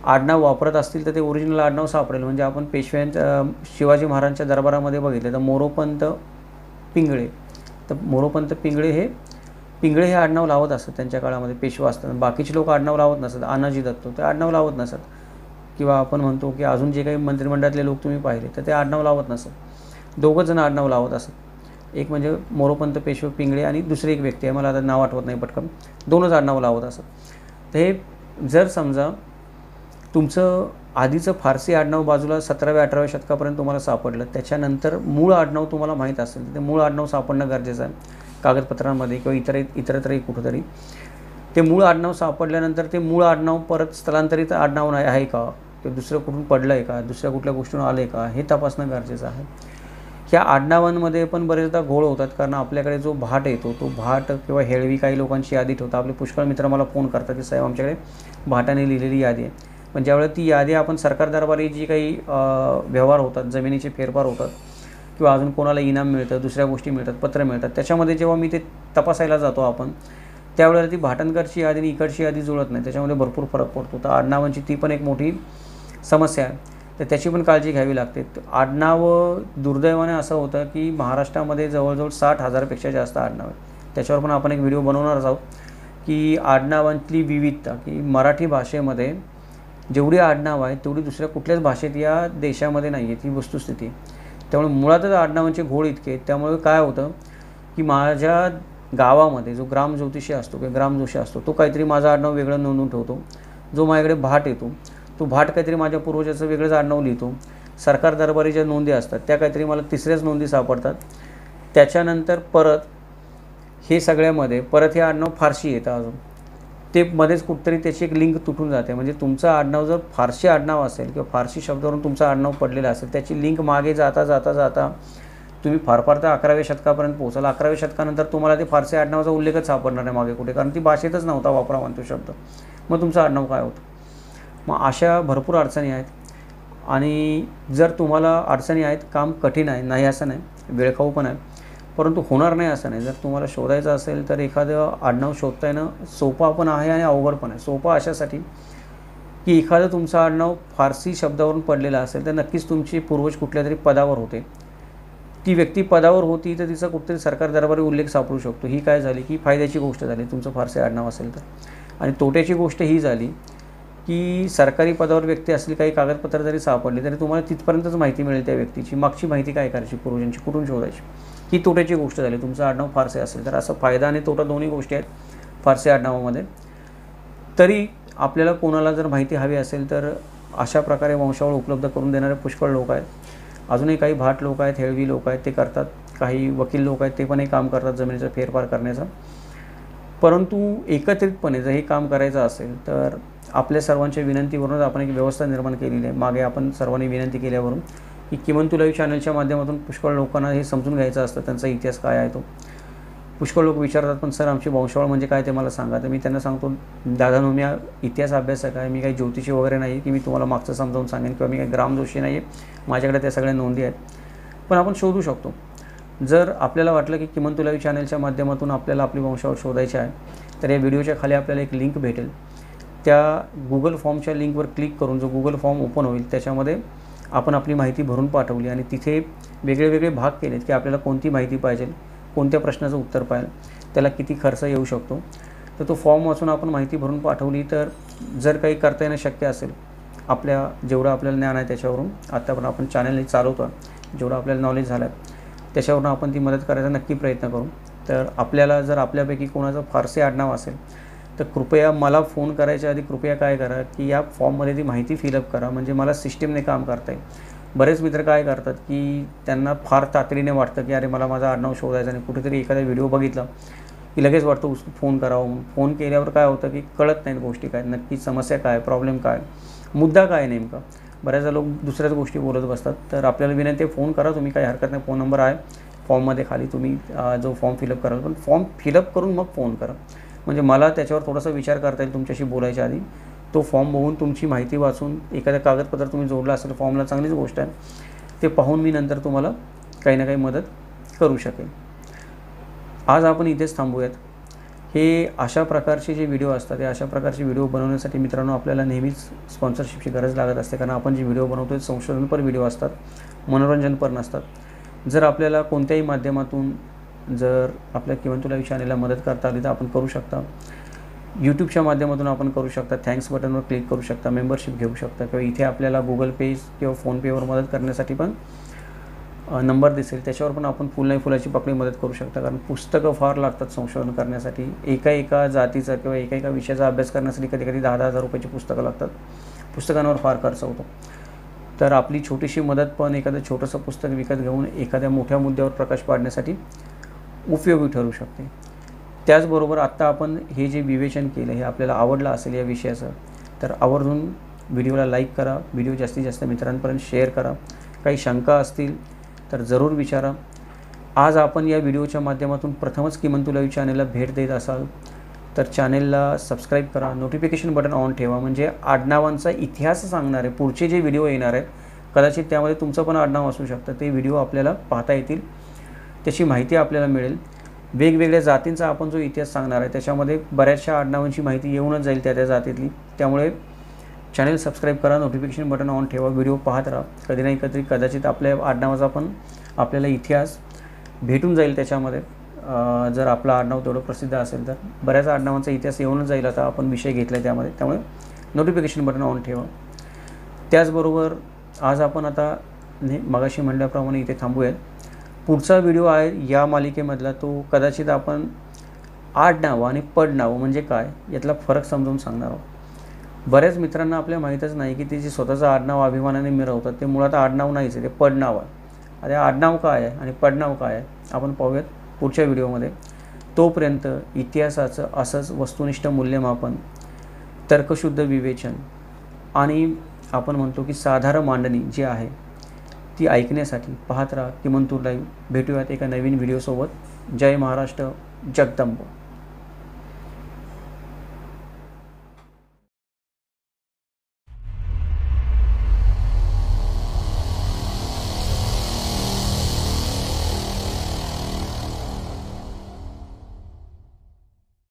आडनाव वापरत असतील तर ते ओरिजिनल आडनाव सापडेल. म्हणजे आपण पेशव्यांच्या शिवाजी महाराजांच्या दरबारामध्ये बघितलं तर मोरोपंत पिंगळे. तर मोरोपंत पिंगळे हे आडनाव लावत असतात त्यांच्या काळामध्ये पेशवा असतात. बाकीचे लोक आडनाव लावत नसतात. अनाजी दत्तो ते आडनाव लावत नसतात किंवा आपण म्हणतो की अजून जे काही मंत्रिमंडळातले लोक तुम्ही पाहिले तर ते आडनाव लावत नसतात. 2घं जण आडनाव लावत असतात. एक म्हणजे मोरोपंत पेशवे पिंगळे आणि दुसरी एक व्यक्ती आहे मला आता नाव आठवत नाही पटकन. 2च आडनाव लावत असतात. तर हे जर समजा तुमचं आधीचं फारसी आडनाव बाजूला 17व्या-18व्या शतकापर्यंत तुम्हाला सापडलं त्याच्यानंतर मूळ आडनाव तुम्हाला माहीत असेल तर ते मूळ आडनाव सापडणं गरजेचं आहे कागदपत्रांमध्ये किंवा इतरत्रही कुठंतरी. ते मूळ आडनाव सापडल्यानंतर ते मूळ आडनाव परत स्थलांतरित आडनाव नाही आहे का ते दुसरं कुठून पडलं आहे का दुसऱ्या कुठल्या गोष्टीतून आलं आहे का हे तपासणं गरजेचं आहे. ह्या आडनावांमध्ये पण बरेचदा घोळ होतात कारण आपल्याकडे जो भाट येतो तो भाट किंवा हेळवी काही लोकांची यादी ठेवतात. आपले पुष्कळ मित्र मला फोन करतात की साहेब आमच्याकडे भाटाने लिहिलेली यादी आहे. पण ज्यावेळेला ती यादी आपण सरकार दरबारी जी काही व्यवहार होतात जमिनीचे फेरफार होतात किंवा अजून कोणाला इनाम मिळतं दुसऱ्या गोष्टी मिळतात पत्र मिळतात त्याच्यामध्ये जेव्हा मी ते तपासायला जातो आपण त्यावेळेला ती भाटणकरची यादी आणि इकडची यादी जुळत नाही. त्याच्यामध्ये भरपूर फरक पडतो. तर आडनावांची ती पण एक मोठी समस्या आहे. तर त्याची पण काळजी घ्यावी लागते. आडनावं दुर्दैवाने असं होतं की महाराष्ट्रामध्ये जवळजवळ 60,000पेक्षा जास्त आडनाव आहेत. त्याच्यावर पण आपण एक व्हिडिओ बनवणारच आहोत. की आडनावांतली विविधता, की मराठी भाषेमध्ये जेवढी आडनावं आहेत तेवढी दुसऱ्या कुठल्याच भाषेत या देशामध्ये नाही आहे, ती वस्तुस्थिती. त्यामुळे मुळातच आडनावांचे घोळ इतके आहेत. त्यामुळे काय होतं की माझ्या गावामध्ये जो ग्रामज्योतिषी असतो किंवा ग्रामजोशी असतो, तो काहीतरी माझं आडनाव वेगळं नोंदवून ठेवतो. जो माझ्याकडे भाट येतो, तो भाट काहीतरी माझ्या पूर्वजाचं वेगळंच आडनाव लिहितो. सरकार दरबारी ज्या नोंदी असतात त्या काहीतरी मला तिसऱ्याच नोंदी सापडतात. त्याच्यानंतर परत हे सगळ्यामध्ये परत हे आडनाव फारशी येतं अजून. ते मध्येच कुठेतरी त्याची एक लिंक तुटून जाते. म्हणजे तुमचं आडनाव जर फारशी आडनाव असेल किंवा फारशी शब्दावरून तुमचं आडनाव पडलेलं असेल, त्याची लिंक मागे जाता जाता जाता तुम्ही फार फार तर 11व्या शतकापर्यंत पोहोचाल. 11व्या शतकानंतर तुम्हाला ते फारसी आडनावाचा उल्लेखच सापडणार नाही मागे कुठे, कारण ती भाषेतच नव्हता वापरावा तो शब्द. मग तुमचं आडनाव काय होतं? मग अशा भरपूर अडचणी आहेत. आणि जर तुम्हाला अडचणी आहेत, काम कठीण आहे, नाही असं नाही, वेळखाऊ पण आहे, परंतु होणार नाही असं नाही. जर तुम्हाला शोधायचं असेल तर एखादं आडनाव शोधता येणं सोपं पण आहे आणि अवघड पण आहे. सोपं अशासाठी की एखादं तुमचं आडनाव फारसी शब्दावरून पडलेलं असेल तर नक्कीच तुमचे पूर्वज कुठल्या तरी पदावर होते. ती व्यक्ती पदावर होती तर तिचा कुठेतरी सरकार दरबारी उल्लेख सापडू शकतो. ही काय झाली की फायद्याची गोष्ट झाली तुमचं फारसी आडनाव असेल तर. आणि तोट्याची गोष्ट ही झाली की सरकारी पदावर व्यक्ती असली, काही कागदपत्र जरी सापडली तरी तुम्हाला तिथपर्यंतच माहिती मिळेल त्या व्यक्तीची. मागची माहिती काय करायची, पूर्वजांची कुठून शोधायची, ही तोट्याची गोष्ट झाली तुमचं आडनाव फारसे असेल तर. असं फायदा आणि तोटा दोन्ही गोष्टी आहेत फारसी आडनावामध्ये. तरी आपल्याला कोणाला जर माहिती हवी असेल तर अशा प्रकारे वंशावळ उपलब्ध करून देणारे पुष्कळ लोक आहेत. अजूनही काही भाट लोक आहेत, हेळवी लोक आहेत, ते करतात. काही वकील लोक आहेत, ते पण हे काम करतात जमिनीचा फेरफार करण्याचा. परंतु एकत्रितपणे जर हे काम करायचं असेल तर आपल्या सर्वांच्या विनंतीवरूनच आपण एक व्यवस्था निर्माण केलेली आहे. मागे आपण सर्वांनी विनंती केल्यावरून की किमान तू लाईव्ह चॅनलच्या माध्यमातून पुष्कळ लोकांना हे समजून घ्यायचं असतं, त्यांचा इतिहास काय आहे तो. पुष्कळ लोक विचारतात, पण सर आमची वंशावळ म्हणजे काय ते मला सांगा. तर मी त्यांना सांगतो, दादांनो मी इतिहास अभ्यासक आहे, मी काही ज्योतिषी वगैरे नाही की मी तुम्हाला मागचं समजावून सांगेन, किंवा मी काही ग्रामजोशी नाही आहे, माझ्याकडे त्या सगळ्या नोंदी आहेत. पण आपण शोधू शकतो. जर आपल्याला वाटलं की किमान तू लाईव्ह चॅनलच्या माध्यमातून आपल्याला आपली वंशावळ शोधायची आहे तर या व्हिडिओच्या खाली आपल्याला एक लिंक भेटेल. त्या गुगल फॉर्मच्या लिंकवर क्लिक करून जो गुगल फॉर्म ओपन होईल त्याच्यामध्ये आपण आपली माहिती भरून पाठवली आणि तिथे वेगळे वेगळे भाग केलेत की आपल्याला कोणती माहिती पाहिजे, कोणत्या प्रश्नाचं उत्तर पाहिजे, त्याला किती खर्च येऊ शकतो. तर तो फॉर्म वाचून आपण माहिती भरून पाठवली तर जर काही करता येणं शक्य असेल, जेवढं आपल्याला ज्ञान आहे त्याच्यावरून, आत्तापर्यंत आपण चॅनल चालवतो आहे, जेवढं आपल्याला नॉलेज झालं आहे त्याच्यावरून आपण ती मदत करायचा नक्की प्रयत्न करू. तर आपल्याला जर आपल्यापैकी कोणाचं फारसी आडनाव असेल तर कृपया मला फोन करायच्या आधी कृपया काय करा की या फॉर्ममध्ये ती माहिती फिलअप करा, म्हणजे मला सिस्टीमने काम करता येईल. बरेच मित्र काय करतात की त्यांना फार तातडीने वाटतं की अरे मला माझा आडनाव शोधायचं आणि कुठेतरी एखादा व्हिडिओ बघितला की लगेच वाटतं फोन करावं म्हणून. फोन केल्यावर काय होतं की कळत नाहीत गोष्टी काय, नक्की समस्या काय, प्रॉब्लेम काय, मुद्दा काय नेमका. बऱ्याचदा लोक दुसऱ्याच गोष्टी बोलत बसतात. तर आपल्याला विनंती आहे, फोन करा तुम्ही, काही हरकत नाही. फोन नंबर आहे फॉर्ममध्ये खाली, तुम्ही जो फॉर्म फिलअप कराल, पण फॉर्म फिलअप करून मग फोन करा, म्हणजे मला त्याच्यावर थोडासा विचार करता येईल तुमच्याशी बोलायच्या आधी. तो फॉर्म बघून तुमची माहिती वाचून एखाद्या कागदपत्र तुम्ही जोडलं असेल फॉर्मला, चांगलीच गोष्ट आहे, ते पाहून मी नंतर तुम्हाला काही ना काही मदत करू शकेन. आज आपण इथेच थांबूयात. हे अशा प्रकारचे जे व्हिडिओ असतात, हे अशा प्रकारचे व्हिडिओ बनवण्यासाठी मित्रांनो आपल्याला नेहमीच स्पॉन्सरशिपची गरज लागत असते, कारण आपण जे व्हिडिओ बनवतो ते संशोधनपर व्हिडिओ असतात, मनोरंजनपर नसतात. जर आपल्याला कोणत्याही माध्यमातून जर आपल्या किमान तू लाईव्ह चॅनलला मदत करता आली तर आपण करू शकता. यूट्यूबच्या माध्यमातून आपण करू शकता, थँक्स बटनवर क्लिक करू शकता, मेंबरशिप घेऊ शकता, किंवा इथे आपल्याला गुगल पे किंवा फोनपेवर मदत करण्यासाठी पण नंबर दिसेल, त्याच्यावर पण आपण फुल नाही फुलाची पकडी मदत करू शकता. कारण पुस्तकं फार लागतात संशोधन करण्यासाठी. एका जातीचा किंवा एका विषयाचा अभ्यास करण्यासाठी कधी कधी 10,000 रुपयाची पुस्तकं लागतात. पुस्तकांवर फार खर्च होतो. तर आपली छोटीशी मदत पण एखादं छोटंसं पुस्तक विकत घेऊन एखाद्या मोठ्या मुद्द्यावर प्रकाश पाडण्यासाठी उपयोगी ठरू शकते. त्याचबरोबर आत्ता आपण हे जे विवेचन केलं हे आपल्याला आवडलं असेल या विषयाचं, तर आवर्जून व्हिडिओला लाईक करा, व्हिडिओ जास्तीत जास्त मित्रांपर्यंत शेअर करा. काही शंका असतील तर जरूर विचारा. आज आपण या व्हिडिओच्या माध्यमातून प्रथमच किमान तू लाईव्ह चॅनलला भेट देत असाल तर चॅनलला सबस्क्राईब करा, नोटिफिकेशन बटन ऑन ठेवा, म्हणजे आडनावांचा इतिहास सांगणारे पुढचे जे व्हिडिओ येणार आहेत कदाचित त्यामध्ये तुमचं पण आडनाव असू शकतं, ते व्हिडिओ आपल्याला पाहता येतील, त्याची माहिती आपल्याला मिळेल. वेगवेगळ्या जातींचा आपण जो इतिहास सांगणार आहे त्याच्यामध्ये बऱ्याचशा आडनावांची माहिती येऊनच जाईल त्या जातीतली. त्यामुळे चॅनल सबस्क्राईब करा, नोटिफिकेशन बटन ऑन ठेवा, व्हिडिओ पाहत राहा. कधी नाही कधी कदाचित आपल्या आडनावाचा पण आपल्याला इतिहास भेटून जाईल त्याच्यामध्ये. जर आपलं आडनाव तेवढं प्रसिद्ध असेल तर बऱ्याच आडनावांचा इतिहास येऊनच जाईल. आता आपण विषय घेतला आहे त्यामध्ये, त्यामुळे नोटिफिकेशन बटन ऑन ठेवा. त्याचबरोबर आज आपण आता मगाशी म्हटल्याप्रमाणे इथे थांबूयात. पुढचा व्हिडिओ आहे या मालिकेमधला, तो कदाचित आपण आडनाव आणि पडनाव म्हणजे काय यातला फरक समजावून सांगणार आहोत. बऱ्याच मित्रांना आपल्या माहीतच नाही की ते जे स्वतःचं आडनाव अभिमानाने मिरवतात ते मुळात आडनाव नाहीच आहे, ते पडनाव आहे. आता आडनाव काय आहे आणि पडनाव काय आहे आपण पाहूयात पुढच्या व्हिडिओमध्ये. तोपर्यंत इतिहासाचं असंच वस्तुनिष्ठ मूल्यमापन, तर्कशुद्ध विवेचन आणि आपण म्हणतो की साधारण मांडणी जी आहे ती ऐकण्यासाठी पाहत राहा किमंतूर लाईव्ह. भेटूयात एका नवीन व्हिडिओसोबत. जय महाराष्ट्र, जगदंब.